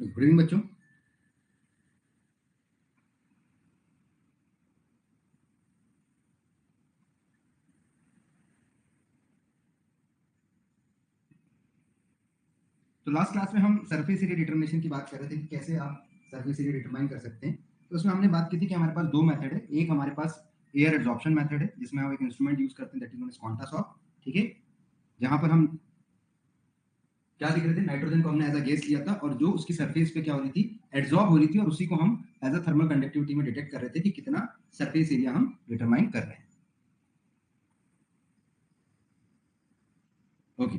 Good evening बच्चों। तो last class में हम सरफेस एरिया डिटरमिनेशन की बात कर रहे थे कि कैसे आप सरफेस एरिया डिटरमाइन कर सकते हैं। तो उसमें हमने बात की थी कि हमारे पास दो मेथड है। एक हमारे पास एयर एब्जॉर्प्शन मेथड है जिसमें हम एक इंस्ट्रूमेंट यूज करते हैं दैट इज नोन एज क्वांटासॉ, ठीक है, जहां पर हम क्या दिख रहे थे, नाइट्रोजन को हमने एज अ गैस लिया था और जो उसकी सरफेस पे क्या हो रही थी, एब्जॉर्ब हो रही थी, और उसी को हम एज अ थर्मल कंडक्टिविटी में डिटेक्ट कर रहे थे कि कितना सरफेस एरिया हम डिटरमाइन कर रहे हैं। Okay,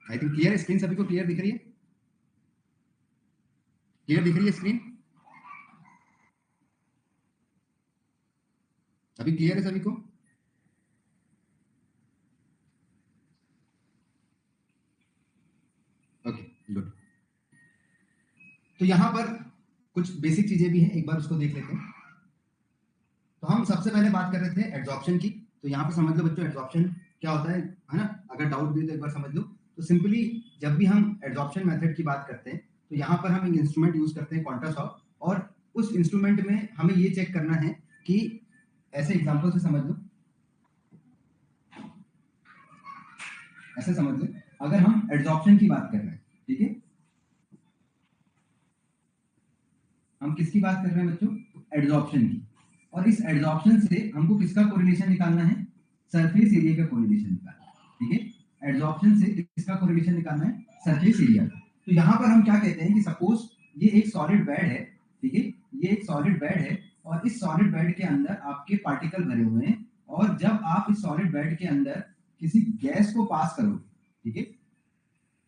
I think clear screen सभी को क्लियर दिख रही है? क्लियर दिख रही है स्क्रीन? अभी क्लियर है सभी को? Okay, good. तो यहाँ पर कुछ बेसिक चीजें भी हैं, एक बार उसको देख लेते हैं। तो हम सबसे पहले बात कर रहे थे एड्जॉर्प्शन की। तो यहाँ पे समझ लो बच्चों एड्जॉर्प्शन क्या होता है ना? अगर डाउट भी हो तो एक बार समझ लो। तो सिंपली जब भी हम एड्जॉर्प्शन मेथड की बात करते हैं तो यहाँ पर हम एक इंस्ट्रूमेंट यूज करते हैं क्वांटासॉ, और उस इंस्ट्रूमेंट में हमें ये चेक करना है कि ऐसे एग्जाम्पल से समझ लो, ऐसे समझ लो अगर हम एड्जॉर्प्शन की बात कर रहे हैं, ठीक है, हम किसकी बात कर रहे हैं बच्चों? एड्जॉर्प्शन की। और इस एड्जॉर्प्शन से हमको किसका कोरिलेशन निकालना है? सरफेस एरिया का कोरिलेशन निकालना है, ठीक है। एड्जॉर्प्शन से किसका कोरिलेशन निकालना है? सरफेस एरिया का। तो यहाँ पर हम क्या कहते हैं कि सपोज ये एक सॉलिड बेड है, ठीक है, ये एक सॉलिड बेड है, और इस सॉलिड बेड के अंदर आपके पार्टिकल भरे हुए हैं, और जब आप इस सॉलिड बेड के अंदर किसी गैस को पास करोगे, ठीक है,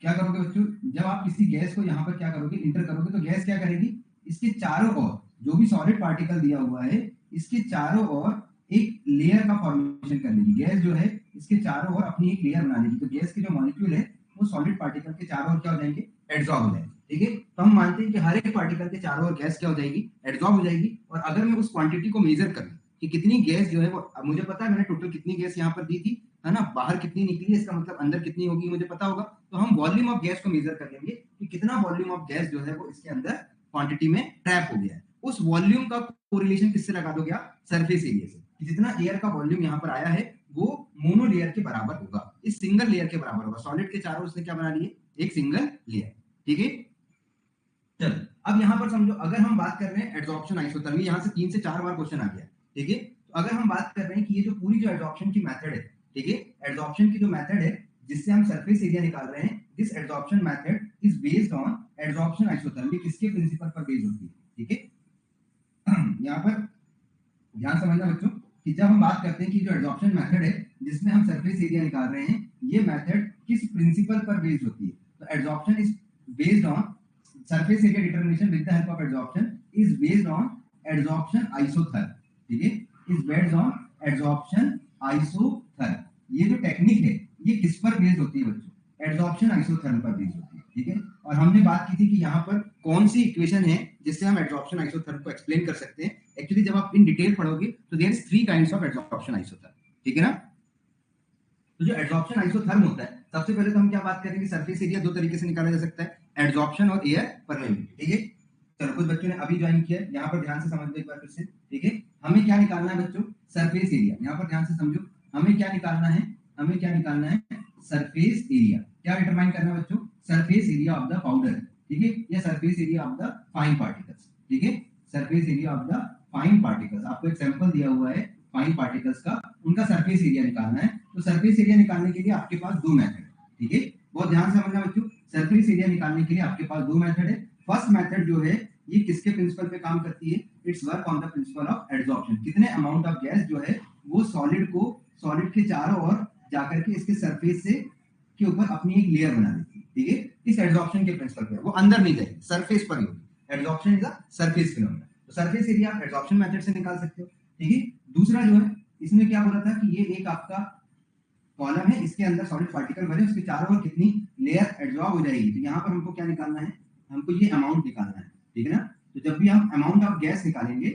क्या करोगे बच्चों? जब आप किसी गैस को यहाँ पर क्या करोगे, इंटर करोगे, तो गैस क्या करेगी? इसके चारों ओर जो भी सॉलिड पार्टिकल दिया हुआ है, इसके चारों ओर एक लेयर का फॉर्मेशन कर लेगी। गैस जो है इसके चारों ओर अपनी एक लेयर बना लेगी। तो गैस के जो मॉलिक्यूल है वो सॉलिड पार्टिकल के चारों ओर क्या हो जाएंगे? एड्सॉर्ब हो जाएंगे, ठीक है। तो हम मानते हैं कि हर एक पार्टिकल के चारों ओर गैस क्या हो जाएगी? एड्सॉर्ब हो जाएगी। और अगर मैं उस क्वांटिटी को मेजर करूं कि कितनी गैस जो है वो, अब मुझे पता है मैंने टोटल कितनी गैस यहाँ पर दी थी, है ना, बाहर कितनी निकली है, इसका मतलब अंदर कितनी होगी मुझे पता होगा। तो हम वॉल्यूम ऑफ गैस को मेजर कर लेंगे कि कितना वॉल्यूम ऑफ गैस जो है वो इसके अंदर क्वांटिटी में ट्रैप हो गया है। उस वॉल्यूम का कोरिलेशन किससे लगा दोगे आप? सरफेस एरिया से। कि जितना एयर का वॉल्यूम यहाँ पर आया है वो मोनो लेयर के बराबर होगा, इस सिंगल लेयर के बराबर होगा। सॉलिड के चारों उसने क्या बना लिए? एक सिंगल लेयर, ठीक है। चलो अब यहाँ पर समझो, अगर हम बात कर रहे हैं एड्सॉर्प्शन आइसोथर्मी, यहाँ से 3 से 4 बार क्वेश्चन आ गया, ठीक है। तो अगर हम बात कर रहे हैं कि ये जो पूरी जो एड्सॉर्प्शन की मेथड है, ठीक है, एड्सॉर्प्शन की जो मेथड है जिससे हम सरफेस एरिया निकाल रहे हैं, this adsorption method is based on adsorption isotherm. किसके प्रिंसिपल पर बेस्ड होती है? ठीक है, यहाँ पर ध्यान समझना बच्चों कि जब हम बात करते हैं कि जो एड्सॉर्प्शन मेथड है जिसमें हम सरफेस एरिया निकाल रहे हैं, ये मेथड किस प्रिंसिपल पर बेस्ड होती है? तो adsorption is based on surface area determination with the help of adsorption is based on adsorption isotherm, ठीक है, is based on adsorption isotherm। ये जो टेक्निक है ये किस पर बेस्ड होती है बच्चों? एड्सॉर्प्शन आइसोथर्म पर बेस्ड होती है, ठीक है। और हमने बात की थी कि यहाँ पर कौन सी इक्वेशन है जिससे हम एड्सॉर्प्शन आइसोथर्म को एक्सप्लेन कर सकते हैं। एक्चुअली जब आप इन डिटेल पढ़ोगे तो there is 3 kinds of adsorption isotherm, ठीक है ना। तो जो एड्सॉर्प्शन आइसोथर्म होता है, सबसे पहले तो हम क्या बात करेंगे, सरफेस एरिया दो तरीके से निकाला जा सकता है, एड्सॉर्प्शन और एयर परमेबिलिटी, ठीक है। चलो कुछ बच्चों ने अभी ज्वाइन किया, यहाँ पर ध्यान से समझ लो एक बार फिर से, ठीक है। हमें क्या निकालना है बच्चों? Surface area. यहाँ पर ध्यान से समझो, हमें क्या निकालना है? हमें क्या निकालना है? Surface area. क्या डिटरमाइन करना है बच्चों? Surface area of the powder, ठीक है, या surface area of the fine particles, ठीक है, surface area of the fine particles. आपको एक सैंपल दिया हुआ है फाइन पार्टिकल्स का, उनका सरफेस एरिया निकालना है। तो सरफेस एरिया निकालने के लिए आपके पास दो मेथड है, ठीक है, बहुत ध्यान से समझना बच्चों। सरफेस एरिया निकालने के लिए आपके पास दो मेथड है। फर्स्ट मेथड जो है ये किसके प्रिंसिपल पे काम करती है? It's work on the principle of adsorption. कितने अमाउंट ऑफ गैस जो है वो सॉलिड को, सॉलिड के चारों ओर जाकर के इसके सरफेस से के ऊपर अपनी एक लेयर बना देती है, ठीक है। इस एड्सॉर्प्शन के प्रिंसिपल पे वो अंदर नहीं जाएगी, सरफेस पर ही होगी। Adsorption is a surface phenomena. तो सरफेस एरिया आप एड्सॉर्प्शन मेथड से निकाल सकते हो, ठीक है। दूसरा जो है, इसने क्या बोला था कि ये एक आपका कॉलम है, इसके अंदर सॉलिड पार्टिकल भरे, उसके चारों ओर कितनी लेयर एड्सॉर्ब हो जाएगी। तो यहाँ पर हमको क्या निकालना है? हमको ये अमाउंट निकालना है, ठीक है ना। तो तो जब भी हम अमाउंट ऑफ गैस निकालेंगे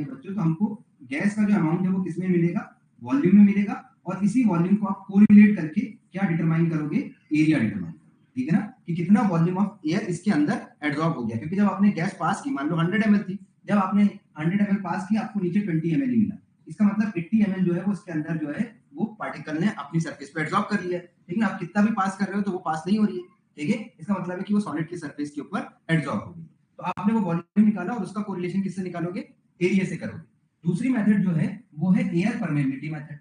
बच्चों, तो हमको गैस का जो अमाउंट है वो किसमें मिलेगा, वॉल्यूम में मिलेगा, और इसी वॉल्यूम को आप कोरिलेट करके क्या डिटरमाइन करोगे, एरिया डिटरमाइन करोगे, ठीक है ना, कि कितना वॉल्यूम ऑफ एयर इसके अंदर एब्जॉर्ब हो गया। क्योंकि जब आपने गैस पास की, मान लो 100 ml थी, जब आपने 100 ml पास की, आपको नीचे 20 ml ही मिला, इसका मतलब 80 ml जो है वो इसके अंदर जो है वो पार्टिकल ने अपनी सरफेस पे एब्जॉर्ब कर लिया है। ठीक है, आप कितना भी पास कर रहे हो तो वो पास नहीं हो रही है, ठीक है, इसका मतलब है कि वो सॉलिड की सरफेस के ऊपर एब्जॉर्ब हो गई। तो आपने वो वॉल्यूम निकाला और उसका कोरिलेशन किससे निकालोगे, एरिया से करोगे। दूसरी मेथड जो है वो है एयर परमेबिलिटी मेथड,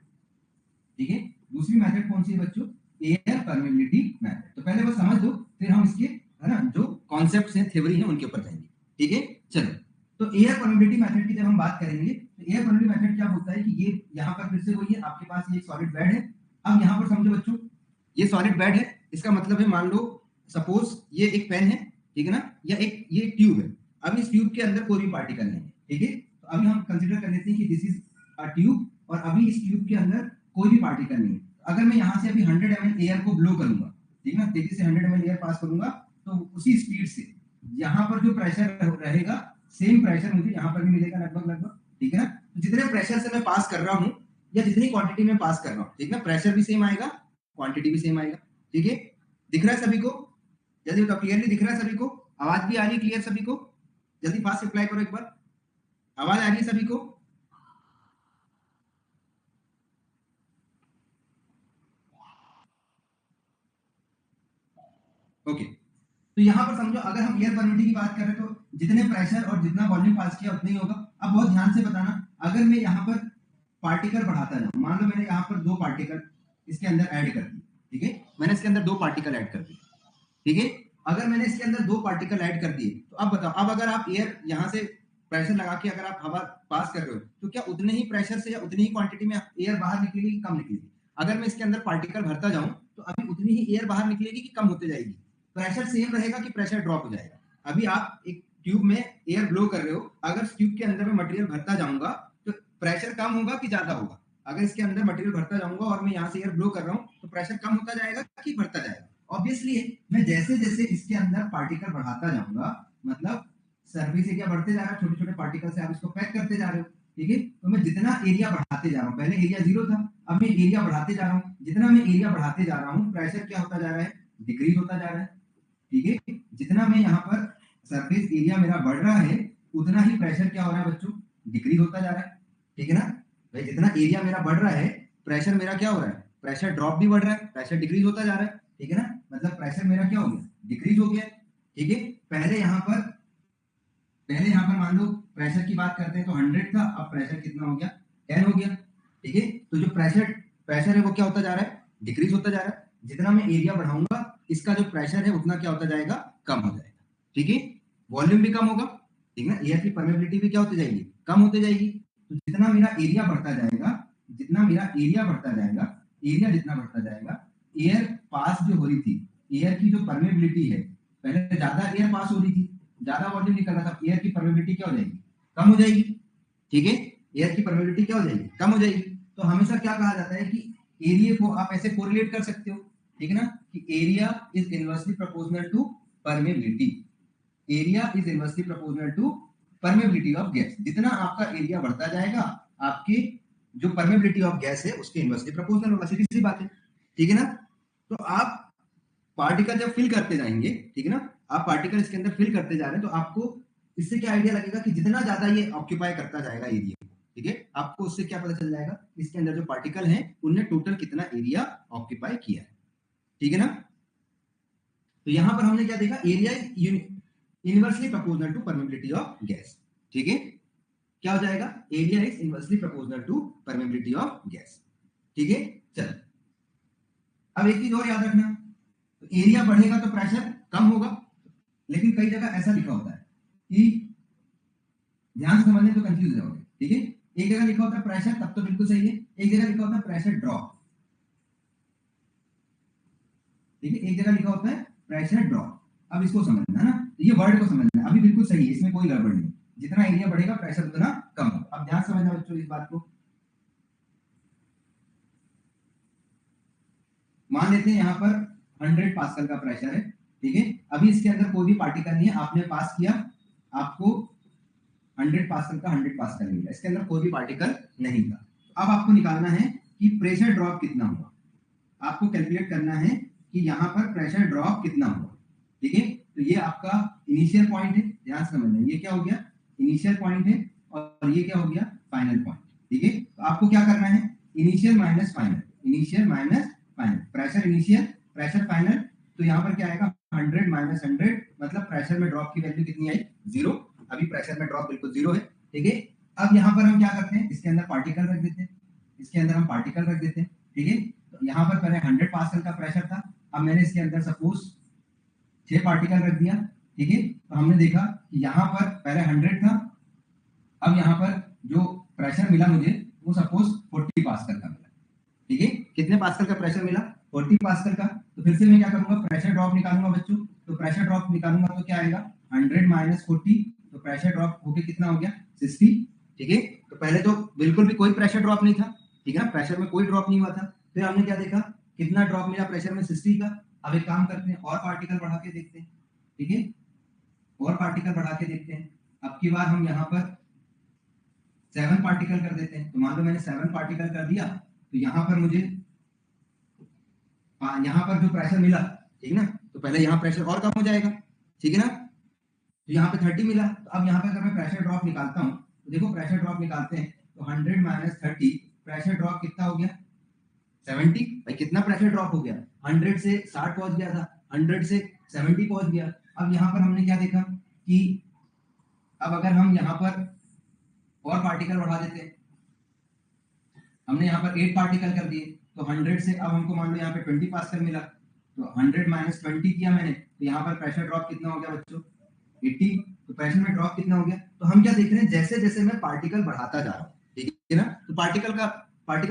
ठीक है। दूसरी मेथड कौन सी है बच्चों, एयर परमेबिलिटी मेथड। तो पहले वो समझ दो, फिर हम इसके है ना जो कॉन्सेप्ट्स हैं, थ्योरी है, उनके ऊपर जाएंगे, ठीक है। चलो, तो एयर परमेबिलिटी मेथड की जब हम बात करेंगे, तो एयर परमेबिलिटी मेथड क्या होता है कि ये यहाँ पर फिर से वही है, आपके पास ये सॉलिड बेड है। अब यहाँ पर समझो बच्चों, ये सॉलिड बेड है, इसका मतलब है मान लो सपोज ये एक पेन है, ठीक है ना, या एक ये ट्यूब है। अब इस ट्यूब के अंदर कोई भी पार्टिकल नहीं है, ठीक है। तो अभी हम कंसीडर कर लेते हैं कि दिस इज अ ट्यूब, और अभी इस ट्यूब के अंदर कोई भी पार्टिकल नहीं है। अगर मैं यहाँ से अभी 100 ml एयर को ब्लो करूंगा, ठीक है ना, तेजी से 100 ml एयर पास करूंगा, तो उसी स्पीड से यहाँ पर जो प्रेशर रहेगा, सेम प्रेशर मुझे यहाँ पर भी मिलेगा लगभग, ठीक है ना। तो जितने प्रेशर से मैं पास कर रहा हूँ, या जितनी क्वांटिटी में पास कर रहा हूँ, ठीक है, प्रेशर भी सेम आएगा, क्वांटिटी भी सेम आएगा, ठीक है। दिख रहा है सभी को, जल्दी बताओ, क्लियरली दिख रहा है सभी को, आवाज भी आ रही है क्लियर सभी को, जल्दी फास्ट रिप्लाई करो एक बार, आवाज आ रही है सभी को। ओके, तो यहाँ पर समझो, अगर हम एयर परमिटिविटी की बात करें तो जितने प्रेशर और जितना वॉल्यूम पास किया उतना ही होगा। अब बहुत ध्यान से बताना, अगर मैं यहाँ पर पार्टिकल बढ़ाता जाऊं, मान लो मैंने यहाँ पर 2 पार्टिकल इसके अंदर ऐड कर दिए, ठीक है, मैंने इसके अंदर 2 पार्टिकल ऐड कर दिए, ठीक है। अगर मैंने इसके अंदर 2 पार्टिकल ऐड कर दिए, तो अब बताओ, अब अगर आप एयर यहाँ से प्रेशर लगा के अगर आप हवा पास कर रहे हो, तो क्या उतने ही प्रेशर से या उतनी ही क्वांटिटी में एयर बाहर निकलेगी, कम निकलेगी? अगर मैं इसके अंदर पार्टिकल भरता जाऊं, तो अभी उतनी ही एयर बाहर निकलेगी कि कम होते जाएगी? प्रेशर सेम रहेगा कि प्रेशर ड्रॉप हो जाएगा? अभी आप एक ट्यूब में एयर ब्लो कर रहे हो, अगर ट्यूब के अंदर में मटेरियल भरता जाऊंगा तो प्रेशर कम होगा कि ज्यादा होगा? अगर इसके अंदर मटेरियल भरता जाऊंगा और मैं यहाँ से एयर ब्लो कर रहा हूँ, तो प्रेशर कम होता जाएगा कि बढ़ता जाएगा? ऑब्वियसली मैं जैसे जैसे इसके अंदर पार्टिकल बढ़ाता जाऊंगा, मतलब सर्फेस एरिया बढ़ते जा रहा है, छोटे छोटे पार्टिकल से आप इसको पैक करते जा रहे हो, ठीक है। तो मैं जितना एरिया बढ़ाते जा रहा हूँ, पहले एरिया 0 था, अब मैं एरिया बढ़ाते जा रहा हूँ, जितना मैं एरिया बढ़ाते जा रहा हूँ, प्रेशर क्या होता जा रहा है, डिक्रीज होता जा रहा है, ठीक है। जितना मैं यहाँ पर सरफेस एरिया मेरा बढ़ रहा है, उतना ही प्रेशर क्या हो रहा है बच्चों, डिक्रीज होता जा रहा है, ठीक है ना। भाई जितना एरिया मेरा बढ़ रहा है, प्रेशर मेरा क्या हो रहा है, प्रेशर ड्रॉप भी बढ़ रहा है, प्रेशर डिक्रीज होता जा रहा है, ठीक है ना, मतलब प्रेशर मेरा क्या हो गया, डिक्रीज हो गया, ठीक है। पहले यहाँ पर मान लो प्रेशर की बात करते हैं तो 100 था, अब प्रेशर कितना हो गया, 10 हो गया, ठीक है। तो जो प्रेशर है वो क्या होता जा रहा है, डिक्रीज होता जा रहा है। जितना मैं एरिया बढ़ाऊंगा, इसका जो प्रेशर है उतना क्या होता जाएगा, कम हो जाएगा, ठीक है। वॉल्यूम भी कम होगा, ठीक है ना, एयर की परमेबिलिटी भी क्या होती जाएगी, कम होती जाएगी। तो जितना मेरा एरिया बढ़ता जाएगा, एरिया जितना बढ़ता जाएगा, एयर पास जो हो रही थी, एयर की जो परमेबिलिटी है, पहले ज्यादा एयर पास हो रही थी, ज्यादा वॉल्यूम निकल रहा था, एयर की परमेबिलिटी क्या हो जाएगी, कम हो जाएगी, ठीक है। एयर की परमेबिलिटी क्या हो जाएगी, कम हो जाएगी। तो हमेशा क्या कहा जाता है कि एरिया को आप ऐसे कोरिलेट कर सकते हो, ठीक है ना, कि area is inversely proportional to permeability, area is inversely proportional to permeability of gas. जितना आपका एरिया बढ़ता जाएगा, आपकी जो परमेबिलिटी ऑफ गैस है उसके इनवर्सली प्रोपोर्शनल होगा, सीधी सी बात है, ठीक है ना। तो आप पार्टिकल जब फिल करते जाएंगे, ठीक है ना, आप पार्टिकल इसके अंदर फिल करते जा रहे हैं, तो आपको इससे क्या आइडिया लगेगा कि जितना ज्यादा ये ऑक्यूपाई करता जाएगा एरिया, ठीक है, आपको उससे क्या पता चल जाएगा, इसके अंदर जो पार्टिकल हैं उनने टोटल कितना एरिया ऑक्यूपाई किया है, ठीक है ना। तो यहां पर हमने क्या देखा, area inversely proportional to permeability of gas, ठीक है। क्या हो जाएगा, area is inversely proportional to permeability of gas, ठीक है। चलो, अब एक चीज और याद रखना, तो एरिया बढ़ेगा तो प्रेशर कम होगा, लेकिन कई जगह ऐसा लिखा होता है कि, ध्यान से समझने तो कंफ्यूज हो जाओगे, ठीक है। एक जगह लिखा होता है प्रेशर, तब तो बिल्कुल सही है, एक जगह लिखा होता है प्रेशर ड्रॉप, ठीक है, एक जगह लिखा होता है प्रेशर ड्रॉप। अब इसको समझना है ना, तो ये वर्ड को समझना है, अभी बिल्कुल सही है, इसमें कोई गड़बड़ नहीं, जितना एरिया बढ़ेगा प्रेशर उतना कम होगा। अब ध्यान समझना बच्चों इस बात को, मान लेते हैं यहाँ पर 100 पास्कल का प्रेशर है, ठीक है। अभी इसके अंदर कोई भी पार्टिकल नहीं है, आपने पास किया आपको 100 पास्कल का 100 पास्कल मिला, इसके अंदर कोई भी पार्टिकल नहीं था। अब आपको निकालना है कि प्रेशर ड्रॉप कितना हुआ, आपको कैलकुलेट करना है कि यहाँ पर प्रेशर ड्रॉप कितना हुआ। ठीक है, तो ये आपका इनिशियल पॉइंट है, ध्यान से समझना, ये क्या हो गया, इनिशियल पॉइंट है, और ये क्या हो गया, फाइनल पॉइंट। ठीक है, तो आपको क्या करना है, initial minus final, initial minus final, pressure initial pressure final. तो यहाँ पर क्या आएगा, 100 माइनस 100, मतलब प्रेशर में ड्रॉप की वैल्यू कितनी आई, 0। अभी प्रेशर में ड्रॉप बिल्कुल 0 है। ठीक है, अब यहाँ पर हम क्या करते हैं, इसके अंदर पार्टिकल रख देते हैं, इसके अंदर हम पार्टिकल रख देते हैं। ठीक है, तो यहाँ पर पहले 100 पास्कल का प्रेशर था, अब मैंने इसके अंदर सपोज 6 पार्टिकल रख दिया। ठीक है, तो हमने देखा कि यहाँ पर पहले 100 था, अब यहाँ पर जो प्रेशर मिला मुझे वो सपोज 40 पास्कल का मिला। ठीक है, कितने पास्कल का प्रेशर मिला, 40 पास्कल का। तो फिर से मैं क्या करूंगा, प्रेशर ड्रॉप निकालूंगा बच्चों। तो प्रेशर ड्रॉप निकालूंगा तो क्या आएगा, 100 माइनस 40, तो प्रेशर ड्रॉप होके कितना हो गया, 60। ठीक है, तो पहले तो बिल्कुल भी कोई प्रेशर ड्रॉप नहीं था। ठीक है ना, प्रेशर में कोई ड्रॉप नहीं हुआ था। फिर हमने क्या देखा, कितना ड्रॉप मिला प्रेशर में, 60 का। अब एक काम करते हैं, और पार्टिकल बढ़ा के देखते हैं। ठीक है, और पार्टिकल बढ़ा के देखते हैं। अब की बार हम यहाँ पर 7 पार्टिकल कर देते हैं। तो मान लो मैंने 7 पार्टिकल कर दिया, तो यहाँ पर मुझे यहाँ पर जो प्रेशर मिला, ठीक ना, तो पहले यहाँ प्रेशर और कम हो जाएगा। ठीक है ना, तो यहाँ पे 30 मिला। तो अब यहाँ पे अगर मैं प्रेशर ड्रॉप निकालता हूँ, तो देखो प्रेशर ड्रॉप निकालते हैं, तो 100 माइनस 30, प्रेशर ड्रॉप कितना हो गया, 70। भाई कितना प्रेशर ड्रॉप हो गया, 100 से 60 पहुंच गया था, 100 से 70 पहुंच गया। अब यहाँ पर हमने क्या देखा कि अब अगर हम यहाँ पर और पार्टिकल बढ़ा देते हैं, हमने यहाँ पर 8 पार्टिकल कर दिए, तो 100 से अब हमको मान लो यहाँ पे 20 पास्कल मिला, तो 100 माइनस 20 किया मैंने, तो यहाँ पर प्रेशर ड्रॉप कितना हो गया बच्चों, 80। तो प्रेशर में ड्रॉप कितना हो गया। तो हम क्या देख रहे हैं, जैसे जैसे मैं पार्टिकल बढ़ाता जा रहा हूँ, ठीक है ना, तो पार्टिकल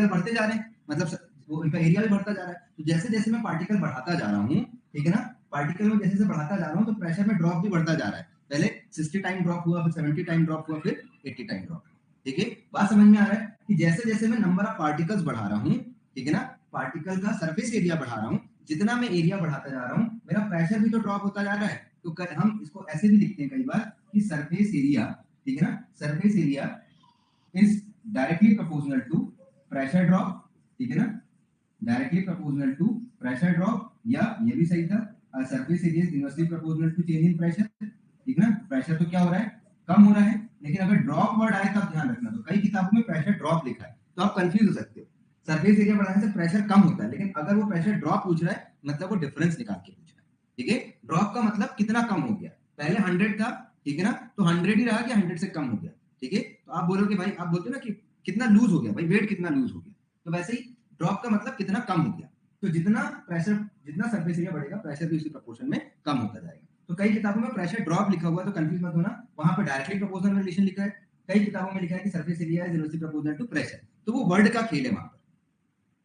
बढ़ते जा रहे हैं, मतलब वो उनका एरिया भी बढ़ता जा रहा है। तो जैसे जैसे मैं पार्टिकल बढ़ाता जा रहा हूँ, ठीक है ना, पार्टिकल में जैसे जैसे बढ़ाता जा रहा हूँ, तो प्रेशर में ड्रॉप भी बढ़ता जा रहा है। पहले 60 टाइम ड्रॉप हुआ, फिर 70 टाइम ड्रॉप हुआ, फिर 80 टाइम ड्रॉप। ठीक है, बात समझ में आ रहा है कि जैसे जैसे मैं नंबर ऑफ पार्टिकल्स बढ़ा रहा हूँ, ठीक है ना, पार्टिकल का सरफेस एरिया बढ़ा रहा हूँ, जितना मैं एरिया बढ़ाता जा रहा हूँ, मेरा प्रेशर भी तो ड्रॉप होता जा रहा है। तो हम इसको ऐसे भी लिखते हैं कई बार कि सरफेस एरिया, ठीक है ना, surface area is directly proportional to pressure drop. ठीक है ना, directly proportional to pressure drop, या ये भी सही था, surface area is inversely proportional to change in pressure. ठीक है ना, प्रेशर तो क्या हो रहा है, कम हो रहा है। लेकिन अगर ड्रॉप वर्ड आए तब ध्यान रखना, तो कई किताबों में प्रेशर ड्रॉप लिखा है, तो आप कंफ्यूज हो सकते हो। सरफेस एरिया बढ़ाने से प्रेशर कम होता है, लेकिन अगर वो प्रेशर ड्रॉप पूछ रहा है, मतलब वो डिफरेंस निकाल के पूछ रहा है। ठीक है, ड्रॉप का मतलब कितना कम हो गया, पहले 100 था, ठीक है ना, तो 100 ही रहा कि 100 से कम हो गया। ठीक है, तो आप बोलोगे भाई, आप बोलते हो ना कि कितना लूज हो गया, भाई वेट कितना लूज हो गया, तो वैसे ही ड्रॉप का मतलब कितना कम हो गया। तो जितना प्रेशर, जितना सरफेस एरिया बढ़ेगा, प्रेशर भी उसी प्रोपोर्शन में कम होता जाएगा। तो कई किताबों में प्रेशर ड्रॉप लिखा हुआ है, तो कंफ्यूज मत होना, वहां पर डायरेक्टली प्रोपोर्शनल रिलेशन लिखा है। कई किताबों में लिखा है कि surface area is inversely proportional to pressure, तो वो वर्ड का खेल है वहां पर।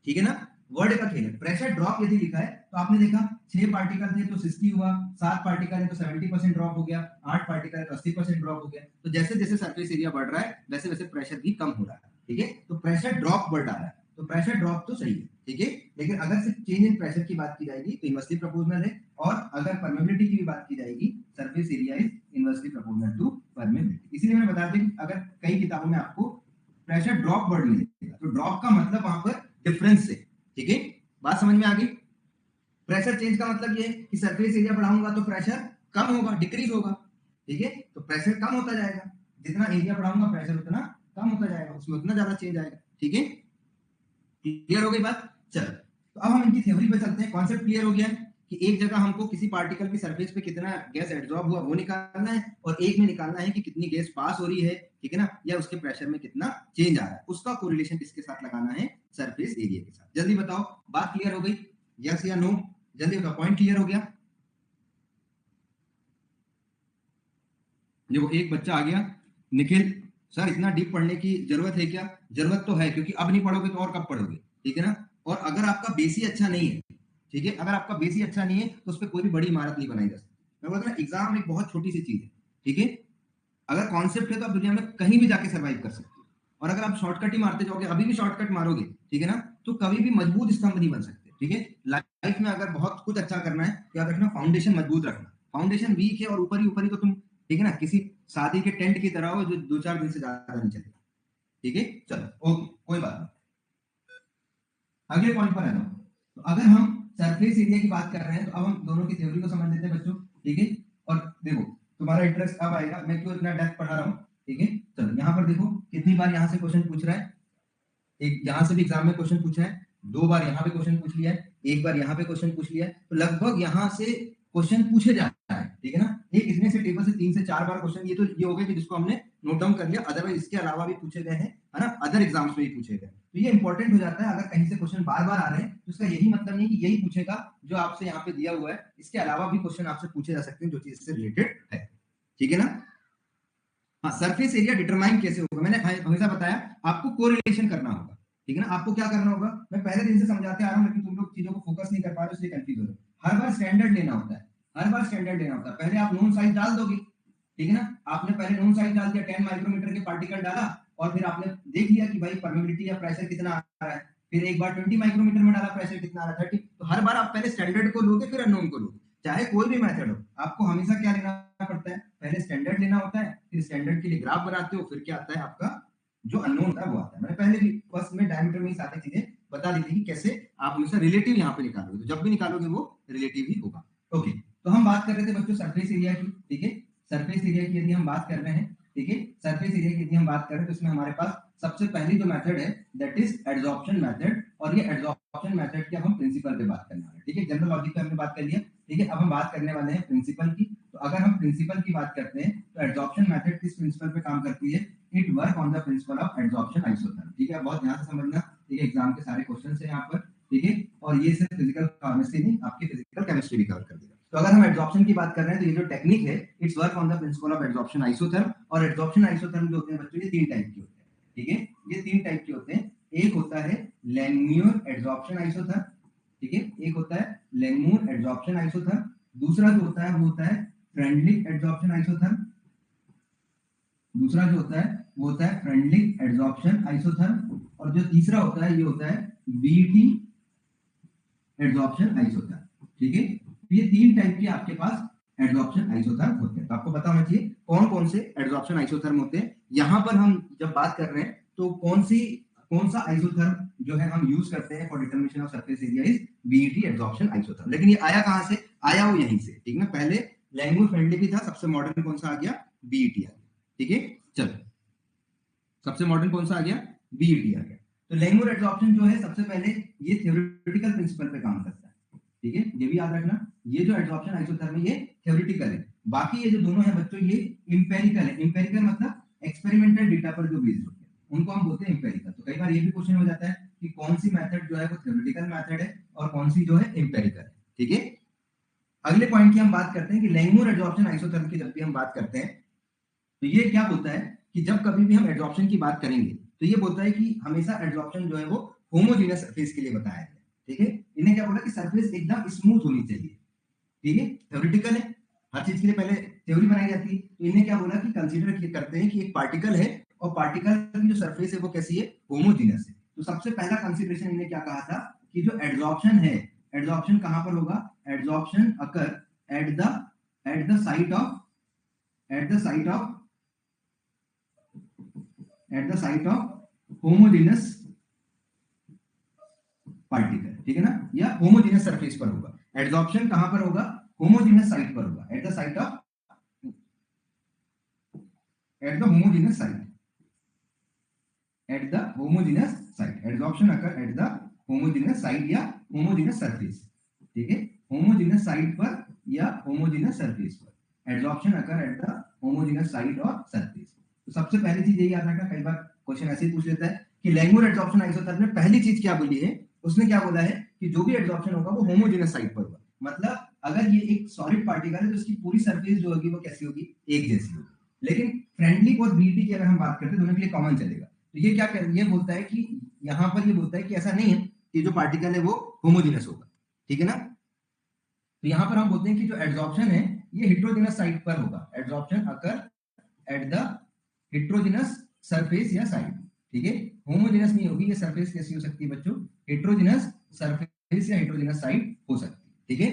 ठीक है ना, वर्ड का खेल है। प्रेशर ड्रॉप यदि लिखा है, तो आपने देखा 6 पार्टिकल थे तो 60 हुआ, 7 पार्टिकल है तो 70% ड्रॉप हो गया, 8 पार्टिकल है तो 80% ड्रॉप हो गया। तो जैसे जैसे सरफेस एरिया बढ़ रहा है, वैसे वैसे प्रेशर भी कम हो रहा है। ठीक है, तो प्रेशर ड्रॉप बढ़ रहा है, तो प्रेशर ड्रॉप तो सही है। ठीक है, लेकिन अगर सिर्फ चेंज इन प्रेशर की बात की जाएगी तो इनवर्सली प्रोपोर्शनल है, और अगर परमेबिलिटी की भी बात की जाएगी, surface area is inversely proportional to permeability. इसीलिए मैंने बता दें, अगर कई किताबों में आपको प्रेशर ड्रॉप वर्ड मिलेगा, तो ड्रॉप का मतलब वहां पर डिफरेंस है। ठीक है, बात समझ में आ गई। प्रेशर चेंज का मतलब ये है कि सरफेस एरिया बढ़ाऊंगा तो प्रेशर कम होगा, डिक्रीज होगा। ठीक है, तो प्रेशर कम होता जाएगा, जितना एरिया बढ़ाऊंगा प्रेशर उतना कम होता जाएगा, उसमें उतना ज्यादा चेंज आएगा। ठीक है, क्लियर हो गई बात। चलो, तो अब हम इनकी थ्योरी पे चलते हैं। कॉन्सेप्ट क्लियर हो गया कि एक जगह हमको किसी पार्टिकल की सरफेस पे कितना गैस एब्जॉर्ब हुआ वो निकालना है, और एक में निकालना है कि कितनी गैस पास हो रही है, ठीक है ना, या उसके प्रेशर में कितना चेंज आ रहा है। उसका कोरिलेशन किसके साथ लगाना है, सरफेस एरिया के साथ। जल्दी बताओ, बात क्लियर हो गई, यस या नो, जल्दी बताओ, पॉइंट क्लियर हो गया। देखो एक बच्चा आ गया, निखिल सर इतना डीप पढ़ने की जरूरत है क्या? जरूरत तो है, क्योंकि अब नहीं पढ़ोगे तो और कब पढ़ोगे, ठीक है ना। और अगर आपका बेस ही अच्छा नहीं है, ठीक है, अगर आपका बेस ही अच्छा नहीं है तो उस पर कोई भी बड़ी इमारत नहीं बनाई जा सकती। मैं बोलता हूं एग्जाम एक बहुत छोटी सी चीज है, ठीक है। अगर कॉन्सेप्ट है तो आप दुनिया में कहीं भी जाके सर्वाइव कर सकते हो, और अगर आप शॉर्टकट ही मारते जाओगे, अभी भी शॉर्टकट मारोगे, ठीक है ना, तो कभी भी मजबूत स्तंभ नहीं बन सकते। ठीक है, लाइफ में अगर बहुत कुछ अच्छा करना है, याद रखना फाउंडेशन मजबूत रखना। फाउंडेशन वीक है और ऊपर ही तो तुम ठीक है ना, किसी शादी के टेंट की तरह हो जो 2-4 दिन से ज्यादा नहीं चले। ठीक है, चलो ओके, कोई बात नहीं। अगले पॉइंट पर आ जाओ। तो अगर हम सरफेस एरिया की बात कर रहे हैं तो अब हम दोनों की थ्योरी को समझ लेते हैं बच्चों। ठीक है, और देखो तुम्हारा इंटरेस्ट अब आएगा, मैं क्यों इतना डेप्थ पढ़ा रहा हूँ। ठीक है, चलो यहाँ पर देखो कितनी बार यहाँ से क्वेश्चन पूछ रहा है, एक यहाँ से भी एग्जाम में क्वेश्चन पूछा है, 2 बार यहाँ पे क्वेश्चन पूछ लिया है, 1 बार यहाँ पे क्वेश्चन पूछ लिया है, तो लगभग यहाँ से क्वेश्चन पूछे जाता है। ठीक है ना, एक इतने से टेबल से 3 से 4 बार क्वेश्चन, ये तो ये हो गया कि जिसको हमने नोट डाउन कर लिया, अदरवाइज इसके अलावा भी पूछे गए हैं, है ना, अदर एग्जाम्स में भी पूछे गए। तो ये इंपॉर्टेंट हो जाता है, अगर कहीं से क्वेश्चन बार बार आ रहे हैं तो इसका यही मतलब नहीं कि यही पूछेगा जो आपसे यहाँ पे दिया हुआ है, इसके अलावा भी क्वेश्चन आपसे पूछे जा सकते हैं जो चीज से रिलेटेड है। ठीक है ना। हाँ, सरफेस एरिया डिटरमाइन कैसे होगा, मैंने हमेशा बताया आपको कोरिलेशन करना होगा। ठीक है ना, आपको क्या करना होगा, मैं पहले दिन से समझाते आ रहा हूँ लेकिन तुम लोग चीजों को फोकस नहीं कर पा रहे हो इसलिए कंफ्यूज हो रहे हो। हर बार स्टैंडर्ड लेना होता है, हर बार स्टैंडर्ड लेना होता है। पहले आप नोन साइज डाल दोगे, ठीक है ना, आपने पहले नोन साइज डाल दिया, 10 माइक्रोमीटर के पार्टिकल डाला और फिर आपने देख लिया कि भाई परमिबिलिटी या प्रेशर कितना आ रहा है, फिर एक बार 20 माइक्रोमीटर में डाला, प्रेशर कितना आ रहा है 30। तो हर बार आप पहले स्टैंडर्ड को लोगे फिर अननोन को लोगे, चाहे कोई भी मेथड हो, आपको हमेशा क्या लेना पड़ता है, पहले स्टैंडर्ड लेना होता है, फिर स्टैंडर्ड के लिए ग्राफ बनाते हो, फिर क्या आता है आपका जो अननोन होता है वो आता है। मैंने पहले भी फर्स्ट में डायमीटर में ही सारी चीजें बता दी थी कि कैसे आप हमेशा रिलेटिव यहाँ पे निकालोगे, तो जब भी निकालोगे वो रिलेटिव ही होगा। ओके, तो हम बात कर रहे थे बच्चों सरफेस एरिया की। ठीक है, सरफेस एरिया की यदि हम बात कर रहे हैं, ठीक है, सरफेस एरिया की यदि हम बात करें तो इसमें हमारे पास सबसे पहली जो मेथड है दैट इज एडजॉर्प्शन मेथड, और ये एडजॉर्प्शन मेथड की अब हम प्रिंसिपल पे बात करने वाले हैं। ठीक है, जनरल लॉजिक पे हमने बात कर लिया। ठीक है, अब हम बात करने वाले हैं प्रिंसिपल की। तो अगर हम प्रिंसिपल की बात करते हैं तो एडजॉर्प्शन मेथड किस प्रिंसिपल पे काम करती है, it work on the principle of adsorption isotherm. ठीक है, बहुत ध्यान से समझना, ठीक है, एग्जाम के सारे क्वेश्चन है यहाँ पर। ठीक है, और ये सिर्फ फिजिकल फार्मेसी नहीं, आपकी फिजिकल केमिस्ट्री भी कवर कर देगा। तो अगर हम एडजॉर्प्शन की बात कर रहे हैं तो ये जो टेक्निक है it's work on the principle of adsorption isotherm. और एडजॉर्प्शन आइसोथर्म जो होते हैं बच्चों ये 3 टाइप के होते हैं। ठीक है, ये 3 टाइप के होते हैं। एक होता है लैंगम्यूर एडजॉर्प्शन आइसोथर्म, ठीक है, एक होता है लैंगम्यूर एडजॉर्प्शन आइसोथर्म, दूसरा जो होता है वो होता है फ्रेंडली एडजॉर्प्शन आइसोथर्म, दूसरा जो होता है वो होता है फ्रेंडली एडजॉर्प्शन आइसोथर्म, और जो तीसरा होता है ये होता है बीटी एडजॉर्प्शन आइसोथर्म। ठीक है, ये 3 टाइप के आपके पास एडजॉर्प्शन आइसोथर्म होते हैं। तो आपको पता होना चाहिए कौन कौन से एडजॉर्प्शन आइसोथर्म होते हैं। यहाँ पर हम जब बात कर रहे हैं तो कौन सा आइसोथर्म जो है हम यूज करते हैं for determination of surface area is BET adsorption isotherm. लेकिन ये आया कहां से, आया वो यहीं से। ठीक है, पहले लैंग्वेज फ्रेंडली भी था, सबसे मॉडर्न कौन सा आ गया, बीईटी आ गया। ठीक है, चलो सबसे मॉडर्न कौन सा आ गया, बीईटी आ गया। तो लैंग्वेज एडजॉर्प्शन जो है सबसे पहले ये थ्योरेटिकल प्रिंसिपल पे काम करता है। ठीक है, ये भी याद रखना, ये जो एडजॉर्प्शन आइसोथर्म है ये थ्योरेटिकल है, बाकी ये जो दोनों है बच्चों ये इंपेरिकल है। इंपेरिकल मतलब एक्सपेरिमेंटल डेटा पर जो बेस्ड होते हैं उनको हम बोलते हैं इंपेरिकल। तो कई बार ये भी क्वेश्चन हो जाता है कि कौन सी मेथड जो है वो थ्योरेटिकल मेथड है और कौन सी जो है इंपेरिकल है। ठीक है, अगले पॉइंट की हम बात करते हैं कि लैंगम्यूर एडजॉर्प्शन आइसोथर्म की जब भी हम बात करते हैं तो ये क्या बोलता है कि जब कभी भी हम एडजॉर्प्शन की बात करेंगे तो ये बोलता है कि हमेशा एडजॉर्प्शन जो है वो होमोजेनियस सरफेस के लिए बताया है। ठीक है, इन्हें क्या बोला कि सरफेस एकदम स्मूथ होनी चाहिए। ठीक है, थ्योरेटिकल है, हर चीज के लिए पहले थ्योरी बनाई जाती है। तो इन्हें क्या बोला कि कंसीडर करते हैं कि एक पार्टिकल है और पार्टिकल की जो सरफेस है वो कैसी है, होमोजेनियस है। तो सबसे पहला कंसीडरेशन इन्हें क्या कहा था कि जो एडजॉर्प्शन है, एडजॉर्प्शन कहां पर होगा, adsorption occur at the site of at the site of at the site of homogeneous particle. ठीक है ना, या होमोजेनियस सरफेस पर होगा। एडजॉर्प्शन कहां पर होगा, होमोजेनियस साइट पर होगा, at the site of at the homogeneous site at the homogeneous site. Adsorption occur at the homogeneous site या होमोजेनियस सरफेस। ठीक है, होमोजेनियस साइट पर या होमोजेनियस सरफेस पर, adsorption occur at the homogeneous site और surface. तो सबसे पहली चीज यही याद रखना, कई बार क्वेश्चन ऐसे ही पूछ लेता है कि लैंगम्यूर एडजॉर्प्शन आइसोथर्म ने पहली चीज क्या बोली है, उसने क्या बोला है कि जो भी एडजॉर्प्शन होगा वो होमोजेनियस साइट पर होगा। मतलब अगर ये एक सॉलिड पार्टिकल है तो उसकी पूरी सरफेस जो होगी वो कैसी होगी, एक जैसी होगी। लेकिन फ्रेंडली और बीटी की अगर हम बात करते हैं दोनों के लिए कॉमन चलेगा। तो ये क्या ये बोलता है कि यहाँ पर ये बोलता है कि ऐसा नहीं है कि जो पार्टिकल है वो होमोजेनियस होगा। ठीक है ना, तो यहाँ पर हम बोलते हैं कि जो एडजॉर्प्शन है ये हेटेरोजेनस साइट पर होगा। Adsorption occur at the heterogeneous surface या साइट। ठीक है, होमोजेनस नहीं होगी, ये सरफेस कैसी हो सकती है बच्चों, हेटेरोजेनस सरफेस या हेटेरोजेनस साइट हो सकती है। ठीक है,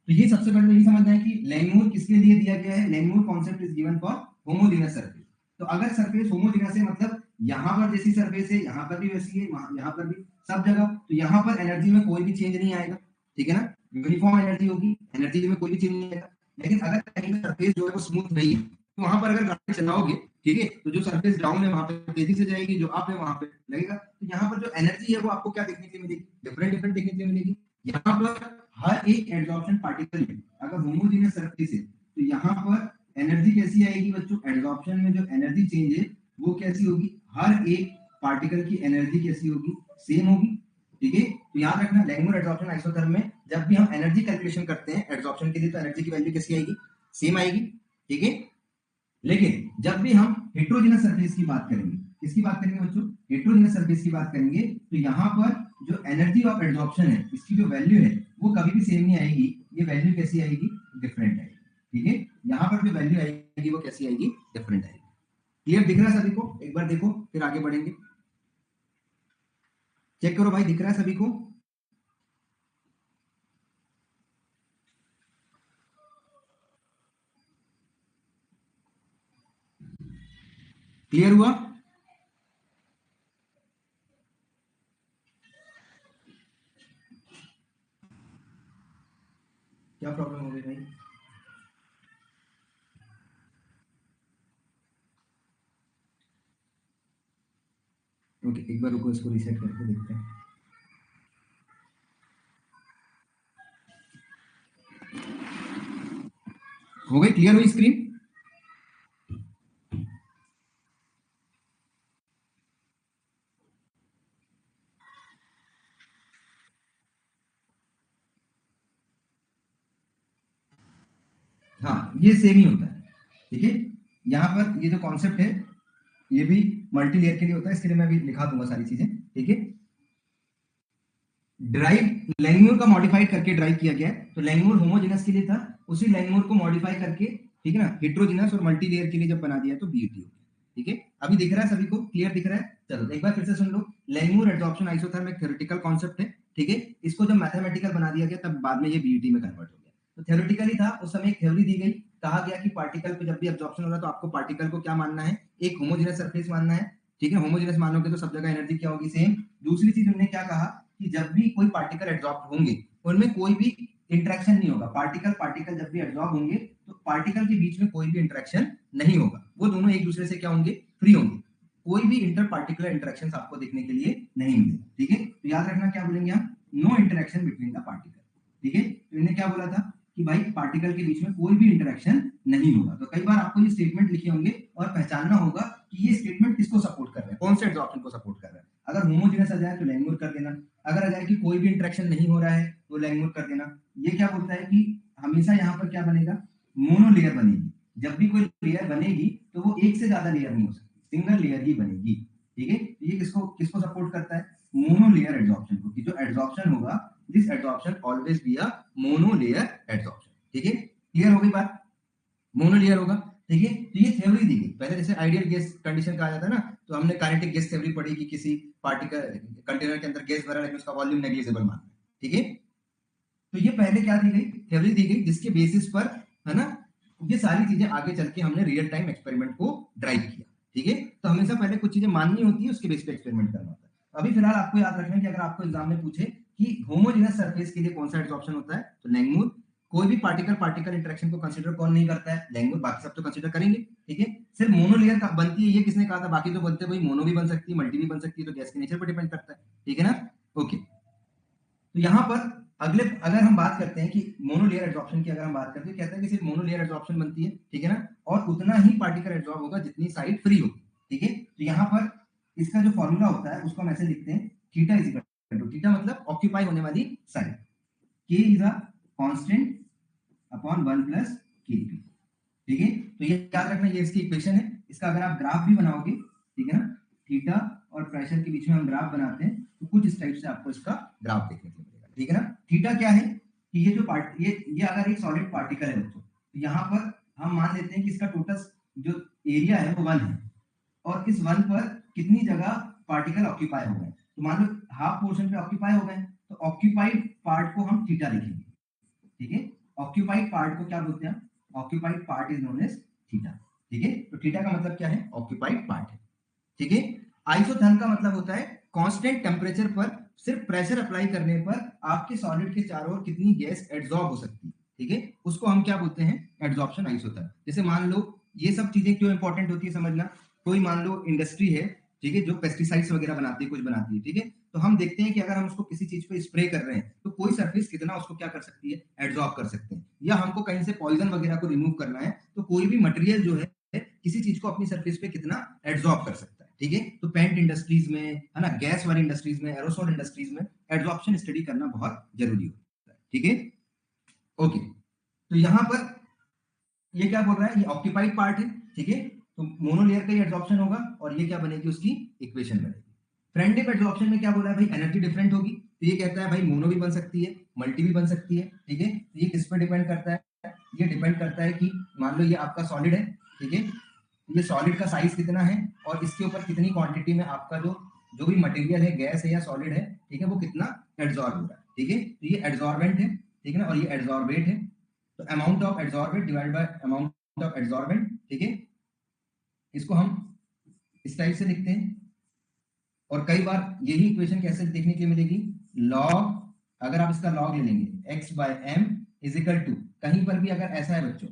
तो ये सबसे पहले ये समझना है कि लैंगमूर किसके लिए दिया गया है। Langmuir concept is given for homogeneous surface. तो अगर सरफेस होमोजेनस है मतलब यहाँ पर जैसी सरफेस है यहाँ पर भी वैसी है, यहाँ पर भी, सब जगह, तो यहाँ पर एनर्जी में कोई भी चेंज नहीं आएगा, ठीक है ना, यूनिफॉर्म एनर्जी होगी, एनर्जी में कोई भी चेंज नहीं आएगा। लेकिन अगर कहीं सरफेस जो है वो स्मूथ नहीं है तो वहां पर अगर गाड़ी चलाओगे, ठीक है, तो जो सरफेस डाउन है वहां पे तेजी से जाएगी, जो अप है वहां पे लगेगा। तो यहाँ पर जो एनर्जी है वो आपको क्या देखने के लिए मिलेगी, डिफरेंट डिफरेंट देखने के लिए मिलेगी। यहाँ पर हर एक एड्सॉर्प्शन पार्टिकल में अगर होमोजेनियस सरफेस है तो यहाँ पर एनर्जी कैसी आएगी बच्चों, एड्सॉर्प्शन में जो एनर्जी चेंज है वो कैसी होगी, हर एक पार्टिकल की एनर्जी कैसी होगी, सेम होगी, ठीक है। तो याद रखना लैंगमूर एड्सॉर्प्शन आइसोथर्म में जब भी हम एनर्जी कैलकुलेशन करते हैं एड्सॉर्प्शन के लिए तो एनर्जी की वैल्यू कैसी आएगी, सेम आएगी, ठीक है। लेकिन जब भी हम हेट्रोजेनस सरफेस की बात करेंगे, किसकी बात करेंगे बच्चों, हेट्रोजेनस सरफेस की बात करेंगे, तो यहाँ पर जो एनर्जी ऑफ एड्सॉर्प्शन है इसकी जो वैल्यू है वो कभी भी सेम नहीं आएगी, ये वैल्यू कैसी आएगी, डिफरेंट आएगी, ठीक है। यहाँ पर जो वैल्यू आएगी वो कैसी आएगी, डिफरेंट आएगी। क्लियर दिख रहा है सभी को, एक बार देखो फिर आगे बढ़ेंगे, चेक करो भाई दिख रहा है सभी को। क्लियर हुआ, क्या प्रॉब्लम हो गई भाई, ओके एक बार रुको इसको रीसेट करके देखते हैं। हो गई, क्लियर हुई स्क्रीन, हाँ ये सेम ही होता है, ठीक है। यहाँ पर ये जो कॉन्सेप्ट है ये भी मल्टी लेयर के लिए होता है, इसके लिए मैं अभी लिखा दूंगा सारी चीजें, ठीक है। ड्राइव लैंगमूर का मॉडिफाइड करके ड्राइव किया गया है, तो लैंगमूर होमोजेनस के लिए था, उसी लैंगमूर को मॉडिफाई करके, ठीक है ना, हेट्रोजेनस और मल्टी लेयर के लिए जब बना दिया तो बीईटी हो गया, ठीक है। अभी दिख रहा है सभी को, क्लियर दिख रहा है, चलो एक बार फिर से सुन लो। लैंगमूर एडसॉर्प्शन आइसोथर्म एक थ्योरेटिकल कॉन्सेप्ट है, ठीक है, इसको जब मैथमेटिकल बना दिया गया तब बाद में ये बीईटी में कन्वर्ट हो गया। तो थ्योरेटिकली था, उस समय एक थ्योरी दी गई, कहा गया कि पार्टिकल पे जब भी एब्जॉर्प्शन हो रहा है तो आपको पार्टिकल को क्या मानना है, एक होमोजेनस सरफेस मानना है, ठीक है। होमोजेनस मानोगे तो सब जगह एनर्जी क्या होगी, सेम। दूसरी चीज उन्होंने क्या कहा कि जब भी कोई पार्टिकल एब्जॉर्ब होंगे उनमें कोई भी इंटरेक्शन नहीं होगा, पार्टिकल पार्टिकल जब भी एब्जॉर्ब होंगे तो पार्टिकल के बीच में कोई भी इंटरेक्शन नहीं होगा, वो दोनों एक दूसरे से क्या होंगे, फ्री होंगे, कोई भी इंटर पार्टिकुलर इंटरेक्शन आपको देखने के लिए नहीं मिलेगा, ठीक है। तो याद रखना क्या बोलेंगे हम, no interaction between the particle, ठीक है। तो इन्हें क्या बोला था कि भाई पार्टिकल के बीच में कोई भी इंटरेक्शन नहीं होगा। तो कई बार आपको ये स्टेटमेंट लिखे होंगे और पहचानना होगा कि ये स्टेटमेंट किसको सपोर्ट कर रहे हैं, कौन से एब्जॉर्प्शन को सपोर्ट कर रहे हैं। अगर होमोजेनस आ जाए तो लैंगमूर कर देना, अगर आ जाए कि कोई भी इंटरेक्शन नहीं हो रहा है तो लैंगमूर कर देना। ये क्या बोलता है कि हमेशा यहाँ पर क्या बनेगा, मोनो लेयर बनेगी, जब भी कोई लेयर बनेगी तो वो एक से ज्यादा लेयर नहीं हो सकती, सिंगल लेयर ही बनेगी, ठीक है। ये किसको किसको सपोर्ट करता है, मोनो लेयर एड्सॉर्प्शन को, कि जो एड्सॉर्प्शन होगा this adsorption always be a mono layer adsorption, ठीक है। क्लियर हो गई बात, मोनो लेयर होगा, ठीक है। तो ये थ्योरी दी गई, पहले जैसे आइडियल गैस कंडीशन कहा जाता है ना, तो हमने काइनेटिक गैस थ्योरी पढ़ी कि किसी पार्टिकल कंटेनर के अंदर गैस भरा लेकिन उसका वॉल्यूम नेग्लिजिबल मानना है, ठीक है। तो ये पहले क्या दी गई, थ्योरी दी गई, जिसके बेसिस पर, है ना, ये सारी चीजें आगे चल के हमने रियल टाइम एक्सपेरिमेंट को ड्राइव किया, ठीक है। तो हमेशा पहले कुछ चीजें माननी होती है, उसके बेस पे एक्सपेरिमेंट करना होता है। अभी फिलहाल आपको याद रखना है कि अगर आपको एग्जाम में पूछे कि होमोजेनस सरफेस के लिए कौन सा एड्सॉर्प्शन होता है तो लैंगमूर, कोई भी पार्टिकल पार्टिकल इंटरेक्शन को कंसीडर कौन नहीं करता है, लैंगमूर, बाकी सब तो कंसीडर करेंगे, ठीक है। सिर्फ मोनो लेयर का बनती है, ये किसने कहा था, बाकी तो बनते भाई मोनो भी बन सकती है, मल्टी भी बन सकती है, तो गैस के नेचर पर डिपेंड करता है, ठीक है ना, ओके। तो यहाँ पर अगले अगर हम बात करते हैं कि मोनो लेयर एड्सॉर्प्शन की, अगर हम बात करते हैं, कहते हैं कि सिर्फ मोनो लेयर एड्सॉर्प्शन बनती है, ठीक है ना, और उतना ही पार्टिकल एड्सॉर्ब होगा जितनी साइड फ्री होगी, ठीक है। तो यहाँ पर इसका जो फॉर्मूला होता है उसको हम ऐसे लिखते हैं, theta is equal to, theta मतलब ऑक्यूपाई होने वाली site, K is a constant upon 1 plus K, ठीक है। तो ये याद रखना, ये इसकी इक्वेशन है, इसका अगर आप ग्राफ भी बनाओगे, ठीक है ना, थीटा और प्रेशर के बीच में हम ग्राफ बनाते हैं तो कुछ इस टाइप से आपको इसका ग्राफ देखने को मिलेगा, ठीक है ना। थीटा क्या है कि ये जो पार्ट ये अगर एक सॉलिड पार्टिकल है बच्चों, तो यहाँ पर हम मान लेते हैं कि इसका टोटल जो एरिया है वो 1 है, और इस 1 पर कितनी जगह पार्टिकल ऑक्यूपाई हो गए, तो मान लो हाफ पोर्शन पे ऑक्यूपाई हो गए, तो ऑक्यूपाइड पार्ट को हम थीटा लिखेंगे, ठीक है। ऑक्यूपाइड पार्ट को क्या बोलते हैं? Occupied part is known as theta. ठीक है, तो थीटा का मतलब क्या है? ऑक्यूपाइड पार्ट है। ठीक है, आइसोथर्म का मतलब होता है कांस्टेंट टेम्परेचर पर सिर्फ प्रेशर अप्लाई करने पर आपके सॉलिड के चारों ओर कितनी गैस एड्सॉर्ब हो सकती है। ठीक है, उसको हम क्या बोलते हैं? Adsorption isotherm. जैसे मान लो, ये सब चीजें क्यों इंपॉर्टेंट होती है समझना। कोई मान लो इंडस्ट्री है, ठीक है, जो पेस्टिसाइड्स वगैरह बनाती है, कुछ बनाती है, ठीक है, तो हम देखते हैं कि अगर हम उसको किसी चीज पे स्प्रे कर रहे हैं तो कोई सरफेस कितना उसको क्या कर सकती है? एड्सॉर्ब कर सकते हैं। या हमको कहीं से पॉइजन वगैरह को रिमूव करना है तो कोई भी मटेरियल जो है किसी चीज को अपनी सरफेस पे कितना एड्सॉर्ब कर सकता है। ठीक है, तो पेंट इंडस्ट्रीज में है ना, गैस वाली इंडस्ट्रीज में, एरोसोल इंडस्ट्रीज में एड्सॉर्प्शन स्टडी करना बहुत जरूरी होता है। ठीक है, ओके, तो यहां पर ये क्या बोल रहा है? ये ऑक्यूपाइड पार्ट है। ठीक है, तो मोनोलेयर का ही एड्सॉर्प्शन होगा और ये क्या बनेगी? उसकी इक्वेशन बनेगी। फ्रेंड एड्सॉर्प्शन में क्या बोला है भाई? एनर्जी डिफरेंट होगी। तो ये कहता है भाई मोनो भी बन सकती है, मल्टी भी बन सकती है। ठीक है, तो ये किस पर डिपेंड करता है? ये डिपेंड करता है कि मान लो ये आपका सॉलिड है, ठीक है, ये सॉलिड का साइज कितना है और इसके ऊपर कितनी क्वांटिटी में आपका जो भी मटेरियल है, गैस है या सॉलिड है, ठीक है, वो कितना एड्सॉर्ब हो रहा है। ठीक है, तो ये एड्सॉर्बेंट है, ठीक है ना, और ये एड्सॉर्बेट है। तो amount of adsorbate divide by amount of adsorbent. ठीक है, इसको हम इस टाइप से लिखते हैं। और कई बार यही इक्वेशन कैसे देखने के लिए मिलेगी? लॉग, अगर आप इसका लॉग ले लेंगे x by M is equal to, कहीं पर भी अगर ऐसा है बच्चों,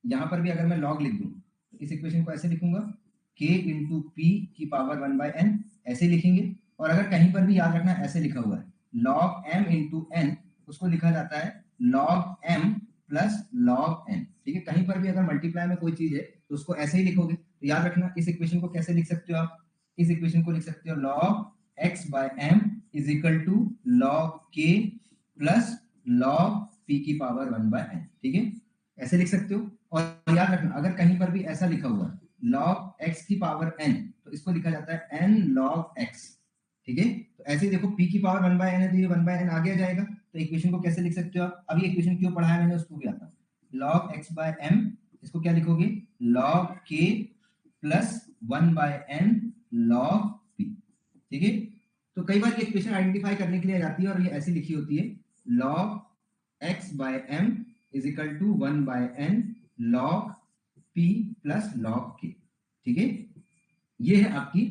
यहां पर भी अगर मैं लॉग लिख दूं तो इस इक्वेशन को ऐसे लिखूंगा k इंटू पी की पावर 1/n, ऐसे लिखेंगे। और अगर कहीं पर भी याद रखना ऐसे लिखा हुआ है लॉग m इंटू एन, उसको लिखा जाता है log m plus log n। ठीक है, कहीं पर भी अगर मल्टीप्लाई में कोई चीज है तो उसको ऐसे ही लिखोगे। तो याद रखना इस इक्वेशन को कैसे लिख सकते हो आप? इस इक्वेशन को लिख सकते हो log x by m is equal to log k plus log p की पावर 1/n। ठीक है, ऐसे लिख सकते हो। और याद रखना अगर कहीं पर भी ऐसा लिखा हुआ है log x की पावर n, तो इसको लिखा जाता है n log x। ठीक है, तो ऐसे ही देखो p की पावर 1/n है तो ये 1/n आगे आ जाएगा। तो इक्वेशन को कैसे लिख सकते हो आप? अब ये इक्वेशन क्यों पढ़ाया मैंने उसको भी आता हूं। log x बाय m, इसको क्या लिखोगे? log k plus 1/n log p। ठीक है, तो कई बार ये इक्वेशन आइडेंटिफाई करने के लिए आ जाती है और ये ऐसी लिखी होती है log x by m is equal to 1/n log p plus log k। ठीक है, ये है आपकी।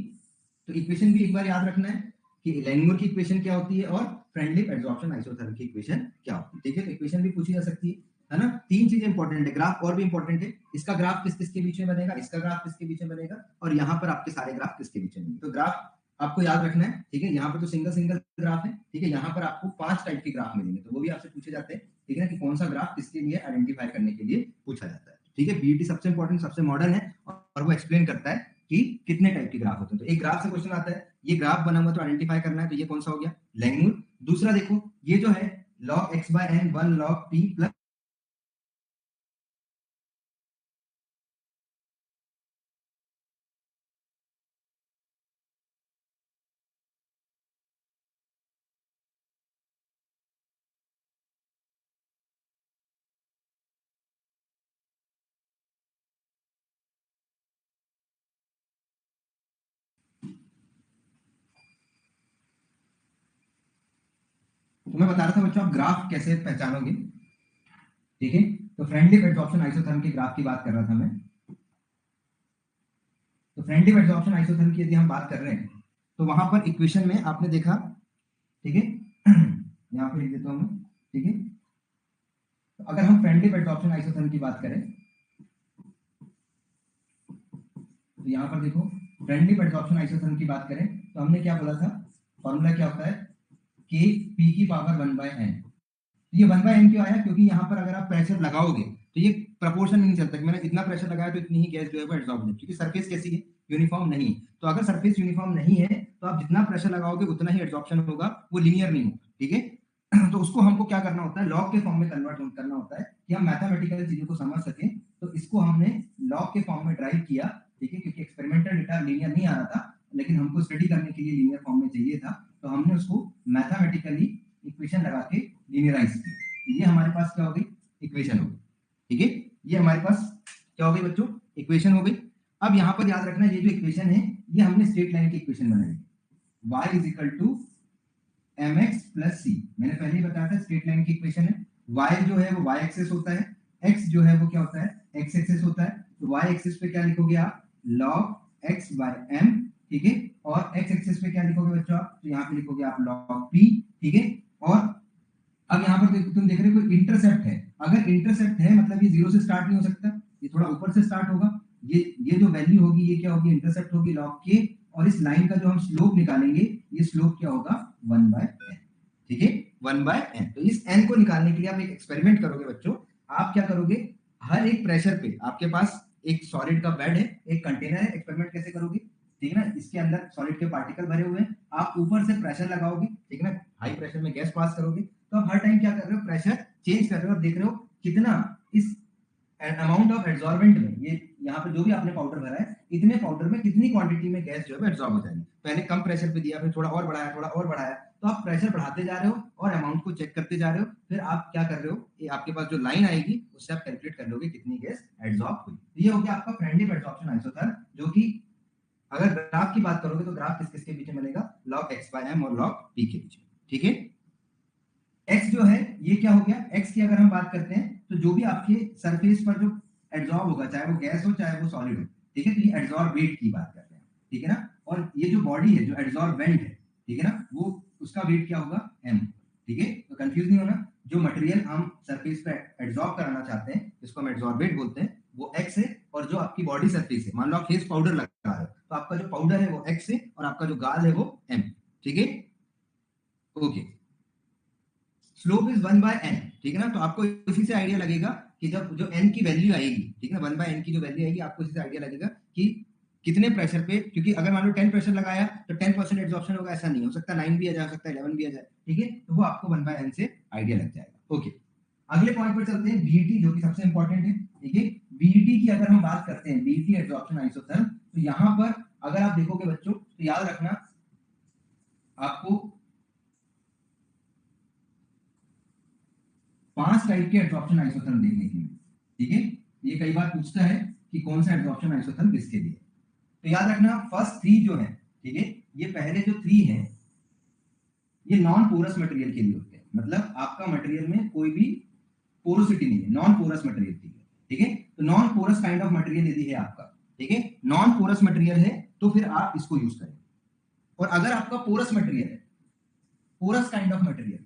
तो इक्वेशन भी एक बार याद रखना है कि लैंगमुर की इक्वेशन क्या होती है और फ्रेंडली एड्सॉर्प्शन आइसोथर्म की इक्वेशन क्या होती है। ठीक है, तो इक्वेशन भी पूछी जा सकती है ना। तीन चीजें इंपॉर्टेंट है, ग्राफ और भी इंपॉर्टेंट है। इसका ग्राफ किस किसके बीच में बनेगा, इसका ग्राफ किसके बीच में बनेगा, और यहाँ पर आपके सारे ग्राफ किसके बीच में बनेंगे। तो ग्राफ आपको याद रखना है। ठीक है, यहाँ पर तो सिंगल सिंगल ग्राफ है। ठीक है, यहाँ पर आपको 5 टाइप के ग्राफ मिलेंगे, तो वो भी आपसे पूछे जाते हैं। ठीक है, कि कौन सा ग्राफ किसके लिए आइडेंटिफाई करने के लिए पूछा जाता है। ठीक है, बीईटी सबसे इंपॉर्टेंट, सबसे मॉडर्न है और वो एक्सप्लेन करता है कि कितने टाइप के ग्राफ होते हैं। तो एक ग्राफ से क्वेश्चन आता है, ये ग्राफ बना हुआ तो आइडेंटिफाई करना है, तो ये कौन सा हो गया? लैंगमुर। दूसरा देखो, ये जो है log x by n 1 log p plus तो मैं बता रहा था बच्चों आप ग्राफ कैसे पहचानोगे। ठीक है, तो फ्रेंडली एड्सॉर्प्शन आइसोथर्म के ग्राफ की बात कर रहा था मैं। तो फ्रेंडली एड्सॉर्प्शन आइसोथर्म की यदि हम बात कर रहे हैं तो वहां पर इक्वेशन में आपने देखा, ठीक है, यहाँ पे लिख देता हूं मैं। ठीक है, तो अगर हम फ्रेंडली एड्सॉर्प्शन आइसोथर्म की बात करें तो यहाँ पर देखो, फ्रेंडली एड्सॉर्प्शन आइसोथर्म की बात करें तो हमने क्या बोला था? फॉर्मूला क्या होता है? k p की पावर 1/n। ये 1/n क्यों आया? क्योंकि यहाँ पर अगर आप प्रेशर लगाओगे तो ये प्रपोर्शन नहीं चलता कि मैंने इतना प्रेशर लगाया तो इतनी ही गैस जो है वो एब्जॉर्ब होगी, क्योंकि सरफेस कैसी है? यूनिफॉर्म नहीं है। तो अगर सरफेस यूनिफॉर्म नहीं है तो आप जितना प्रेशर लगाओगे उतना ही एब्जॉर्प्शन होगा, वो लीनियर नहीं होगा। ठीक है, तो उसको हमको क्या करना होता है? लॉग के फॉर्म में कन्वर्ट करना होता है कि हम मैथमेटिकल चीजों को समझ सकें। तो इसको हमने लॉग के फॉर्म में ड्राइव किया। ठीक है, क्योंकि एक्सपेरिमेंटल डेटा लीनियर नहीं आ रहा था, लेकिन हमको स्टडी करने के लिए लीनियर फॉर्म में चाहिए था, तो हमने उसको मैथमेटिकली इक्वेशन लगा के लीनियराइज किया। ये हमारे पास क्या हो गई? इक्वेशन हो गई। ठीक है, ये हमारे पास क्या हो गई बच्चों? इक्वेशन हो गई। अब यहाँ पर याद रखना, ये जो इक्वेशन है ये हमने स्ट्रेट लाइन की इक्वेशन बनाई। y is equal to mx plus c, मैंने पहले ही बताया था स्ट्रेट लाइन की इक्वेशन है y जो है वो y एक्सिस होता है, x जो है वो क्या होता है x एक्सिस होता है। तो y एक्सिस पे क्या लिखोगे आप log x by m, ठीक है। और x एक्सिस पे क्या लिखोगे बच्चों आप, तो यहाँ पे लिखोगे आप log p, ठीक है। और अब यहाँ पर तुम देख रहे हो कोई इंटरसेप्ट है, अगर इंटरसेप्ट है मतलब ये जीरो से स्टार्ट नहीं हो सकता, ये थोड़ा ऊपर से स्टार्ट होगा। ये जो वैल्यू होगी ये क्या होगी, इंटरसेप्ट होगी log k, और इस लाइन का जो हम स्लोप निकालेंगे ये स्लोप क्या होगा 1/n, ठीक है 1/n। तो इस n को निकालने के लिए आप एक एक्सपेरिमेंट करोगे बच्चों। आप क्या करोगे, हर एक प्रेशर पे आपके पास एक सॉलिड का बेड है, एक कंटेनर है। एक्सपेरिमेंट कैसे करोगे, ठीक है ना, इसके अंदर सॉलिड के पार्टिकल भरे हुए हैं, आप ऊपर से प्रेशर लगाओगे, ठीक है ना, हाई प्रेशर में गैस पास करोगे। तो आप हर टाइम क्या कर रहे हो, प्रेशर चेंज कर रहे हो और देख रहे हो कितना इस अमाउंट ऑफ एब्जॉर्बेंट में, ये यहाँ पे जो भी आपने पाउडर भरा है इतने पाउडर में कितनी क्वांटिटी में गैस जो है एब्जॉर्ब हो जाएगी। पहले कम प्रेशर पे दिया, फिर थोड़ा और बढ़ाया, थोड़ा और बढ़ाया, तो आप प्रेशर बढ़ाते जा रहे हो और अमाउंट को चेक करते जा रहे हो। फिर आप क्या कर रहे हो, ये आपके पास जो लाइन आएगी उससे आप कैलकुलेट कर लोगे कितनी गैस एब्जॉर्ब हुई। तो ये हो गया आपका फ्रेंडली एब्जॉर्प्शन आइसोथर्म, जो कि अगर ग्राफ की बात करोगे तो ग्राफ किस किस के बीच में मिलेगा, log x by m और log p के बीच में, ठीक है। x जो है ये क्या हो गया, x की अगर हम बात करते हैं तो जो भी आपके सरफेस पर जो एब्जॉर्ब होगा, चाहे वो गैस हो चाहे वो सॉलिड हो, ठीक है। तो ये एब्जॉर्ब की बात करते हैं, ठीक है ना। और ये जो बॉडी है जो एब्जॉर्बेंट है, ठीक है ना, वो उसका वेट क्या होगा m, ठीक है। तो कंफ्यूज नहीं होना, जो मटेरियल हम सरफेस पे एब्जॉर्ब कराना चाहते हैं इसको हम एब्जॉर्बेंट बोलते हैं, वो x है। और जो आपकी बॉडी सरफेस है, मान लो आप फेस पाउडर लगा रहे हो तो आपका जो पाउडर है वो x है और आपका जो गाल है वो m, ठीक है। ओके, स्लोप इज 1/n, ठीक है ना। तो आपको इसी से आइडिया लगेगा कि जब जो n की वैल्यू आएगी, ठीक है ना, 1/n की जो वैल्यू आएगी आपको इसी से आइडिया लगेगा कि कितने प्रेशर पे, क्योंकि अगर मान लो 10 प्रेशर लगाया तो 10% एब्जॉर्प्शन होगा, ऐसा नहीं हो सकता, 9 भी आ जा सकता है, 11 भी आ जाए, ठीक है। तो वो आपको 1/n से आइडिया लग जाएगा। ओके, अगले पॉइंट पर चलते हैं, बीईटी, जो कि सबसे इंपॉर्टेंट है, ठीक है। बीईटी की अगर हम बात करते हैं, बीईटी एब्जॉर्प्शन आइसोथर्म, तो यहाँ पर अगर आप देखोगे बच्चों तो याद रखना आपको 5 टाइप के एब्जॉर्प्शन आइसोथर्म देखने के लिए, ठीक है। ये कई बार पूछता है कि कौन सा एब्जॉर्प्शन आइसोथर्म किसके लिए। तो याद रखना फर्स्ट 3 जो है, ठीक है, ये पहले जो 3 है ये नॉन पोरस मटेरियल के लिए होते हैं, मतलब आपका मटेरियल में कोई भी पोरोसिटी नहीं है, नॉन पोरस मटेरियल के लिए, ठीक है। तो non porous kind of material यदि है आपका, ठीक है, नॉन पोरस मटेरियल है तो फिर आप इसको यूज करें। और अगर आपका पोरस मटेरियल है, पोरस काइंड ऑफ मटेरियल,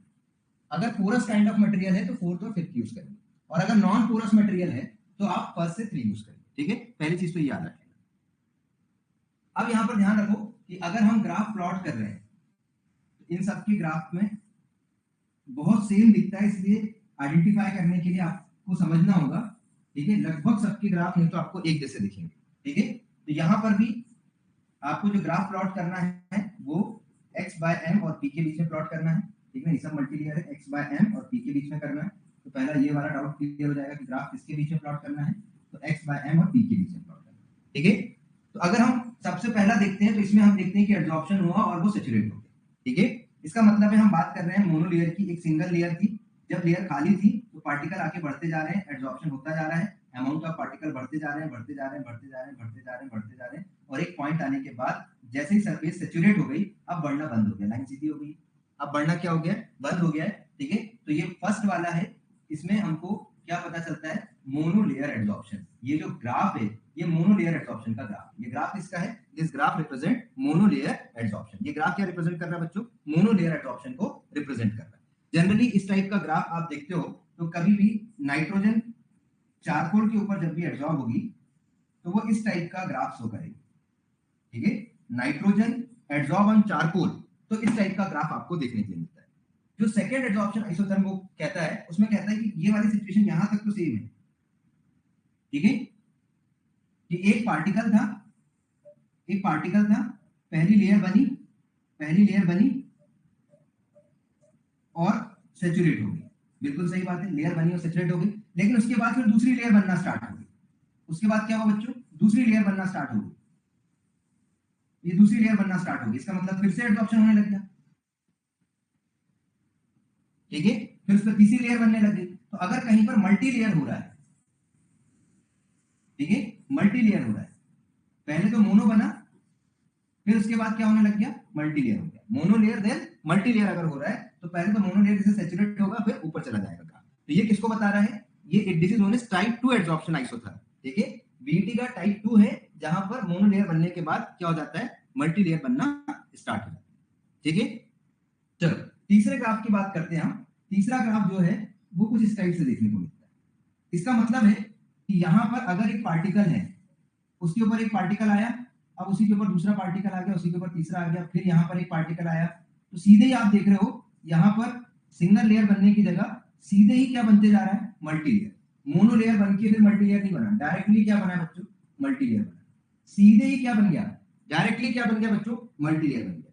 अगर पोरस काइंड ऑफ मटेरियल है तो फोर्थ और फिफ्थ यूज करेंगे, और अगर नॉन पोरस मटेरियल है तो आप फर्स्ट से 3 यूज करेंगे, ठीक है। पहली चीज तो ये याद रखें। अब यहां पर ध्यान रखो कि अगर हम ग्राफ प्लॉट कर रहे हैं तो इन सबके ग्राफ में बहुत सेम दिखता है, इसलिए आइडेंटिफाई करने के लिए आपको समझना होगा, ठीक है। लगभग सबके ग्राफ नहीं तो आपको एक जैसे दिखेंगे, ठीक है। तो यहां पर भी आपको जो ग्राफ प्लॉट करना है वो x by m और p के बीच में प्लॉट करना है, ठीक है। ये सब मल्टीलियर है, x by m और p के बीच में करना है। तो पहला ये वाला डाउट क्लियर हो जाएगा कि ग्राफ किसके बीच में प्लॉट करना है, तो x by m और p के बीच में प्लॉट करना है, ठीक है। तो अगर हम सबसे पहला देखते हैं तो इसमें हम देखते हैं कि एब्जॉर्प्शन हुआ और वो सैचुरेट हो गया, ठीक है। इसका मतलब है हम बात कर रहे हैं मोनोलेयर की, एक सिंगल लेयर थी, जब लेयर खाली थी तो पार्टिकल आके बढ़ते जा रहे हैं, एब्जॉर्प्शन होता जा रहा है, अमाउंट ऑफ पार्टिकल बढ़ते जा रहे हैं, बढ़ते जा रहे हैं, बढ़ते जा रहे हैं, बढ़ते जा रहे हैं, बढ़ते जा रहे हैं, और एक पॉइंट आने के बाद जैसे ही सरफेस सैचुरेट हो गई अब बढ़ना बंद हो गया, लाइन सीधी हो गई, अब बढ़ना क्या हो गया, बंद हो गया है, ठीक है। तो ये फर्स्ट वाला है, इसमें हमको क्या पता चलता है, मोनोलेयर एब्जॉर्प्शन। ये जो ग्राफ है ये मोनोलेयर एब्जॉर्प्शन का ग्राफ, ये ग्राफ किसका है, this graph represent monolayer absorption. ये ग्राफ क्या रिप्रेजेंट कर रहा है बच्चों, मोनोलेयर एब्जॉर्प्शन को रिप्रेजेंट कर रहा है। जनरली इस टाइप का ग्राफ आप देखते हो तो कभी भी नाइट्रोजन चारकोल के ऊपर जब भी एब्जॉर्ब होगी तो वो इस टाइप का ग्राफ शो करेगी, ठीक है। नाइट्रोजन एब्जॉर्ब ऑन चारकोल, तो इस टाइप का ग्राफ आपको देखने के लिए मिलता है। जो सेकंड एब्जॉर्प्शन आइसोथर्म को कहता है उसमें कहता है कि ये वाली सिचुएशन यहां तक तो सेम है, ठीक है, कि एक पार्टिकल था, एक पार्टिकल था, पहली लेयर बनी, पहली लेयर बनी और सैचुरेट हो गई, बिल्कुल सही बात है, लेयर बनी और सैचुरेट हो गई, लेकिन उसके बाद फिर दूसरी लेयर बनना स्टार्ट हो गई। उसके बाद क्या हुआ बच्चों, दूसरी लेयर बनना स्टार्ट हो गई, ये दूसरी लेयर बनना स्टार्ट हो गई, इसका मतलब फिर से एब्जॉर्प्शन होने लग गया, ठीक है। फिर उस पर तीसरी लेयर बनने लग गई। तो अगर कहीं पर मल्टी लेयर हो रहा है, ठीक है, मल्टी लेयर हो रहा है, पहले तो मोनो बना फिर उसके बाद क्या होने लग गया, मल्टी लेयर हो गया, mono layer then multi layer अगर हो रहा है तो पहले तो मोनो लेयर जैसे सैचुरेट होगा फिर ऊपर चला जाएगा, तो ये किसको बता रहा है, ये this is known as type 2 adsorption isotherm. ठीक है, बीईटी का टाइप 2 है जहां पर मोनोलेयर बनने के बाद क्या हो जाता है, मल्टीलेयर बनना स्टार्ट हो जाता है। ठीक है, चलो तीसरे ग्राफ की बात करते हैं हम। तीसरा ग्राफ जो है वो कुछ इस टाइप से देखने को मिलता है। इसका मतलब है कि यहां पर अगर एक पार्टिकल है, उसके ऊपर एक पार्टिकल आया, अब उसी के ऊपर दूसरा पार्टिकल आ गया, उसी के ऊपर तीसरा आ गया, फिर यहाँ पर एक पार्टिकल आया, तो सीधे ही आप देख रहे हो यहाँ पर सिंगल लेयर बनने की जगह सीधे ही क्या बनते जा रहा है, मल्टी लेयर। मोनो लेयर बन के फिर मल्टी लेयर नहीं बना, डायरेक्टली क्या बना बच्चों, मल्टी लेयर बना। सीधे ही क्या बन गया, डायरेक्टली क्या बन गया बच्चों, मल्टी लेयर बन गया।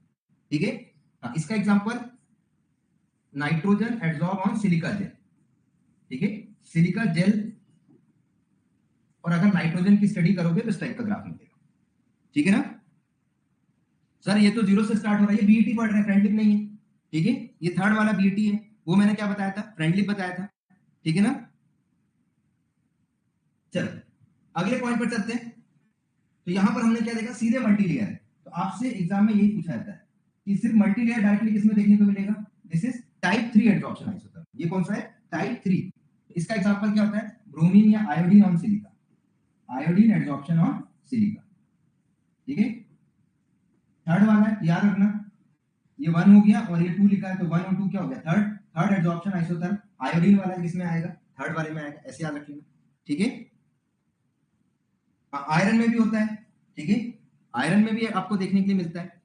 ठीक है, इसका example nitrogen adsorb on silica gel. ठीक है, सिलिका जेल, और अगर नाइट्रोजन की स्टडी करोगे तो इस टाइप का ग्राफ मिलेगा। ठीक है ना सर, ये तो जीरो से स्टार्ट हो रहा है, ये बीईटी पढ़ रहे हैं, फ्रेंडलिप नहीं है। ठीक है, ये थर्ड वाला बीईटी है, वो मैंने क्या बताया था, फ्रेंडलिप बताया था। ठीक है ना, चलो अगले पॉइंट पर चलते हैं। तो यहां पर हमने क्या देखा, सीधे मल्टी लेयर है। तो आपसे एग्जाम में यही पूछा जाता है कि सिर्फ मल्टी लेयर डायरेक्टली किसमें देखने को मिलेगा, this is type 3 adsorption isotherm. ये कौन सा है, टाइप 3। इसका एग्जांपल क्या होता है, ब्रोमीन या iodine on silica, iodine adsorption on silica. ठीक है, थर्ड वाला है, याद रखना, ये 1 हो गया और ये 2 लिखा है, तो 1 और 2 क्या हो गया, थर्ड एडसॉर्प्शन आइसोथर्म। आयोडीन वाला किसमें आएगा, थर्ड वाले में आएगा, ऐसे याद रख लेना। ठीक है, आयरन में भी होता है। ठीक है, आयरन में भी आपको देखने के लिए मिलता है,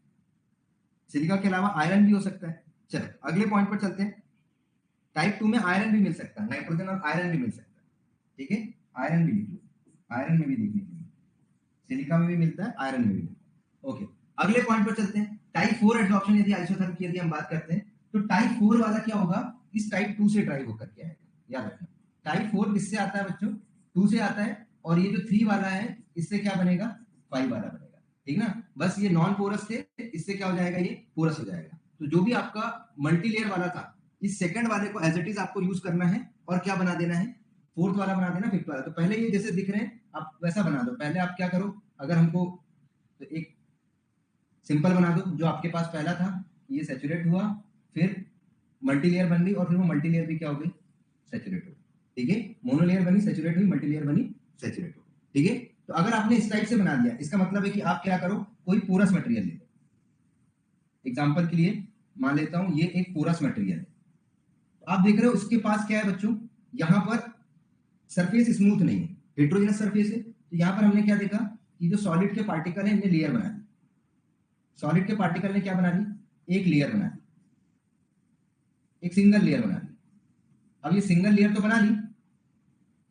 सिलिका के अलावा आयरन भी हो सकता है। चलो अगले पॉइंट पर चलते हैं। टाइप 2 में आयरन भी मिल सकता है, नाइट्रोजन और आयरन भी मिल सकता है। ठीक है, आयरन भी लिख लो, आयरन में भी देखने के लिए, सिलिका में भी मिलता है, आयरन में भी मिलता है। ओके, अगले पॉइंट पर चलते हैं। टाइप 4 एडसॉर्प्शन यदि आइसोथर्म की यदि हम बात करते हैं, तो टाइप 4 वाला क्या होगा, इस टाइप 2 से ड्राइव होकर के आएगा, याद रखना। टाइप 4 किससे आता है बच्चों, 2 से आता है, और ये जो 3 वाला है इससे क्या बनेगा, 5 वाला बनेगा। ठीक ना, बस ये नॉन पोरस थे, इससे क्या हो जाएगा, ये पोरस हो जाएगा। तो जो भी आपका मल्टी लेयर वाला था, इस सेकंड वाले को एज इट इज आपको यूज करना है, और क्या बना देना है, फोर्थ वाला बना देना, फिफ्थ वाला। तो पहले ये जैसे दिख रहे हैं आप वैसा बना दो। पहले आप क्या करो, अगर हमको तो एक सिंपल बना दो, जो आपके पास पहला था ये सैचुरेट हुआ, फिर मल्टी लेयर बन गई, और फिर वो मल्टी लेयर भी क्या हो गई, सैचुरेट हो गई। ठीक है, मोनो लेयर बनी, सैचुरेट हुई, मल्टी लेयर बनी, सैचुरेट हो गई। ठीक है, तो अगर आपने इस टाइप से बना दिया, इसका मतलब है कि आप क्या करो, कोई पोरस मटेरियल ले लो। एग्जांपल के लिए मान लेता हूं ये एक पोरस मटेरियल है, तो आप देख रहे हो इसके पास क्या है बच्चों, यहां पर सरफेस स्मूथ नहीं है, हेट्रोजेनस सरफेस है। तो यहां पर हमने क्या देखा कि जो सॉलिड के पार्टिकल है इनने लेयर बना दी, सॉलिड के पार्टिकल ने क्या बना दी, एक लेयर बना दी, एक सिंगल लेयर बना दी। अब ये सिंगल लेयर तो बना ली,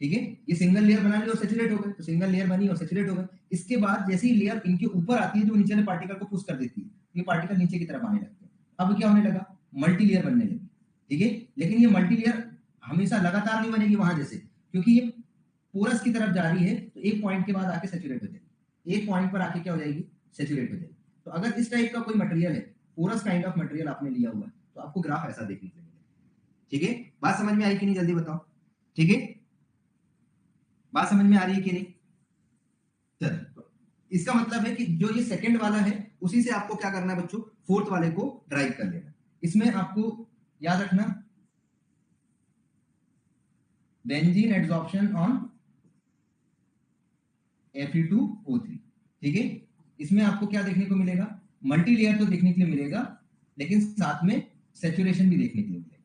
ठीक है, ये सिंगल लेयर बना ली और सैचुरेट हो गए, तो सिंगल लेयर बनी और सैचुरेट हो गए। इसके बाद जैसे ही लेयर इनके ऊपर आती है, जो नीचे वाले पार्टिकल को पुश कर देती है, ये पार्टिकल नीचे की तरफ आने लगते हैं। अब क्या होने लगा, मल्टी लेयर बनने लगी। ठीक है, लेकिन ये मल्टी लेयर हमेशा लगातार नहीं बनेगी वहां जैसे, क्योंकि ये पोरस की तरफ जा रही है, तो एक पॉइंट के बाद आके सैचुरेट हो जाएगी, एक पॉइंट पर आके क्या हो जाएगी, सैचुरेट हो जाएगी। तो अगर इस टाइप का कोई मटेरियल है, पोरस काइंड ऑफ मटेरियल आपने लिया हुआ है, तो आपको ग्राफ ऐसा देखने को मिलेगा। ठीक है, बात समझ में आई कि नहीं, जल्दी बताओ। ठीक है, बात समझ में आ रही है कि नहीं, चलो इसका मतलब है कि जो ये सेकंड वाला है उसी से आपको क्या करना है बच्चों, फोर्थ वाले को ड्राइव कर लेना। इसमें आपको याद रखना, बेंजीन एडसॉर्प्शन ऑन Fe2O3। ठीक है, इसमें आपको क्या देखने को मिलेगा, मल्टी लेयर तो देखने के लिए मिलेगा, लेकिन साथ में सैचुरेशन भी देखने के लिए मिलेगा।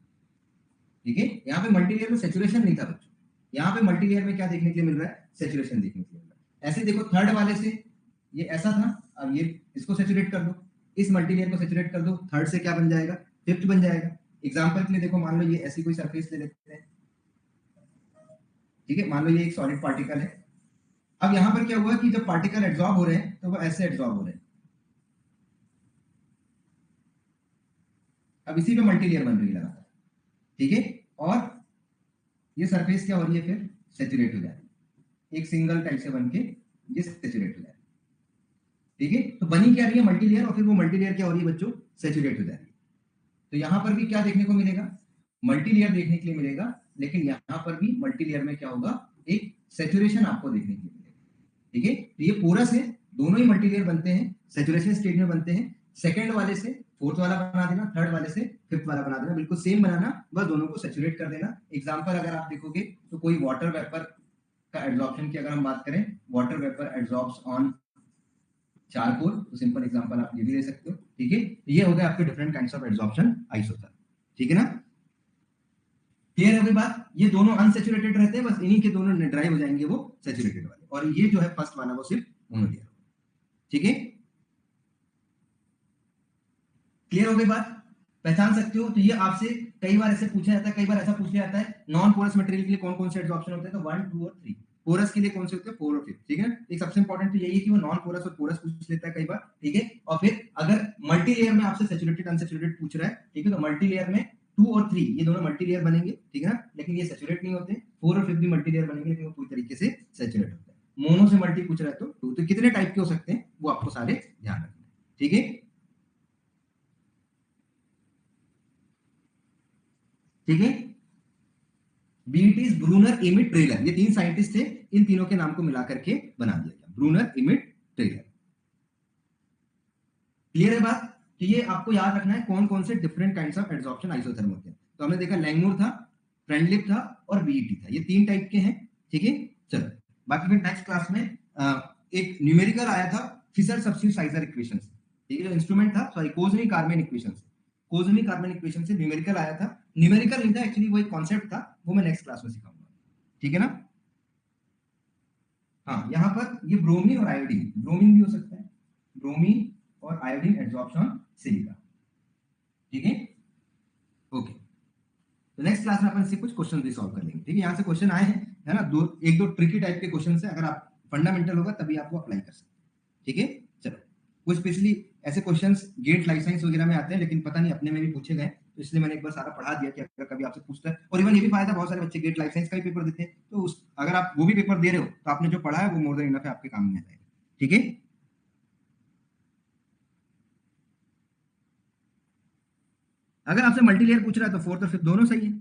ठीक है, यहाँ पे मल्टी लेयर में सैचुरेशन नहीं था बच्चों, यहाँ पे मल्टी लेयर में क्या देखने के लिए मिल रहा है, सैचुरेशन देखने के लिए मिल रहा है। ऐसे देखो, थर्ड वाले से ये ऐसा था, अब ये इसको सैचुरेट कर दो, इस मल्टी लेयर को सैचुरेट कर दो, थर्ड से क्या बन जाएगा, फिफ्थ बन जाएगा। एग्जांपल के लिए देखो, मान लो ये ऐसी कोई सरफेस ले लेते हैं। ठीक है, मान लो ये एक सॉलिड पार्टिकल है। अब यहां पर क्या हुआ कि जब पार्टिकल एड्सॉर्ब हो रहे हैं तो वो ऐसे एड्सॉर्ब हो रहे हैं। अब इसी पे मल्टी लेयर बन रही है लगातार। ठीक है, और ये सरफेस क्या हो रही है, फिर सैचुरेट हो जा रही है, एक सिंगल टाइप से बन के ये सैचुरेट हो जा रही है। ठीक है, तो बनी क्या रही है, मल्टी लेयर, और फिर वो मल्टी लेयर क्या हो रही है बच्चों, सैचुरेट हो जा रही है। तो यहां पर भी क्या देखने को मिलेगा, मल्टी लेयर देखने के लिए मिलेगा, लेकिन यहां पर भी मल्टी लेयर में क्या होगा, एक सैचुरेशन आपको देखने के लिए मिलेगा। ठीक है, तो ये पोरस है, दोनों ही मल्टी लेयर बनते हैं, सैचुरेशन स्टेट में बनते हैं। सेकंड वाले से फोर्थ वाला बना देना, थर्ड वाले से फिफ्थ वाला बना देना, बिल्कुल सेम बनाना, बस दोनों को सैचुरेट कर देना। एग्जांपल अगर आप देखोगे तो कोई वाटर वेपर का एड्सॉर्प्शन की अगर हम बात करें, वाटर वेपर एड्सॉर्ब्स ऑन चारकोल, तो सिंपल एग्जांपल आप ये भी दे सकते हो। ठीक है, ये हो गए आपके different kinds of adsorption isotherm. ठीक है ना, क्लियर हो गई बात। ये दोनों अनसैचुरेटेड रहते हैं, बस इन्हीं के दोनों ड्राई हो जाएंगे वो सैचुरेटेड वाले, और ये जो है फर्स्ट वाला वो सिर्फ मोनोलेयर। ठीक है, क्लियर हो गई बात, पहचान सकते हो। तो ये आपसे कई बार ऐसे पूछा जाता है, कई बार ऐसा पूछा जाता है नॉन पोरस मटेरियल के लिए कौन कौन से एड्सॉर्प्शन होते हैं, तो 1 2 और 3। पोरस के लिए कौन से होते हैं, 4 और 5। ठीक है ना, एक सबसे इंपॉर्टेंट तो यही है कि वो नॉन पोरस और पोरस पूछ लेता है कई बार। ठीक है, और फिर अगर मल्टी लेयर में आपसे सैचुरेटेड अनसैचुरेटेड पूछ रहा है, ठीक है, तो मल्टी लेयर में 2 और 3 ये दोनों मल्टी लेयर बनेंगे। ठीक है ना, लेकिन ये सैचुरेट नहीं होते। 4 और 5 भी मल्टी लेयर बनेंगे, लेकिन वो पूरी तरीके से सैचुरेट होते हैं। मोनो से मल्टी पूछ रहा है तो 2। तो कितने टाइप के हो सकते हैं वो आपको सारे ध्यान रखना है। ठीक है, ठीक है। बीटीज, ब्रूनर, इमिट, ट्रेलर, ये 3 साइंटिस्ट थे, इन तीनों के नाम को मिलाकर के बना दिया गया ब्रूनर, इमिट, ट्रेलर। क्लियर है बात। तो ये आपको याद रखना है कौन कौन से different kinds of adsorption isotherm होते हैं। तो हमने देखा लैंगमुर था, फ्रेंडलिप था और बीईटी था, ये 3 टाइप के हैं। ठीक है, चलो बाकी फिर नेक्स्ट क्लास में एक न्यूमेरिकल आया था फिशर सब्स्टिट्यूट साइजर इक्वेशन से। ठीक है, जो इंस्ट्रूमेंट था, सॉरी कोजनी कार्मेन इक्वेशन से, कोजनी कार्मेन इक्वेशन से न्यूमेरिकल आया था। न्यूमेरिकल नहीं था एक्चुअली, वो एक कॉन्सेप्ट था, वो मैं नेक्स्ट क्लास में सिखाऊंगा। ठीक है ना, हाँ यहाँ पर ये ब्रोमीन और आयोडीन, ब्रोमीन भी हो सकता है, ब्रोमीन और आयोडीन एड्सॉर्प्शन सिलिका। ठीक है, ओके। तो नेक्स्ट क्लास में अपन इससे कुछ क्वेश्चन भी सॉल्व कर लेंगे। ठीक है, यहाँ से क्वेश्चन आए हैं, है ना, एक दो ट्रिकी टाइप के क्वेश्चन है, अगर आप फंडामेंटल होगा तभी आप वो अप्लाई कर सकते हैं। ठीक है, चलो कुछ स्पेशली ऐसे क्वेश्चंस गेट लाइफ साइंस वगैरह में आते हैं, लेकिन पता नहीं अपने में भी पूछे गए, तो इसलिए मैंने एक बार सारा पढ़ा दिया कि अगर कभी आपसे पूछता है। और इवन ये भी फायदा, बहुत सारे बच्चे गेट लाइफ साइंस का भी पेपर देते हैं, तो अगर आप वो भी पेपर दे रहे हो तो आपने जो पढ़ा है वो मोर देन इनफ है, आपके काम में आ जाएगा। ठीक है, अगर आपसे मल्टीलेयर पूछ रहा है तो 4th और 5th दोनों सही है।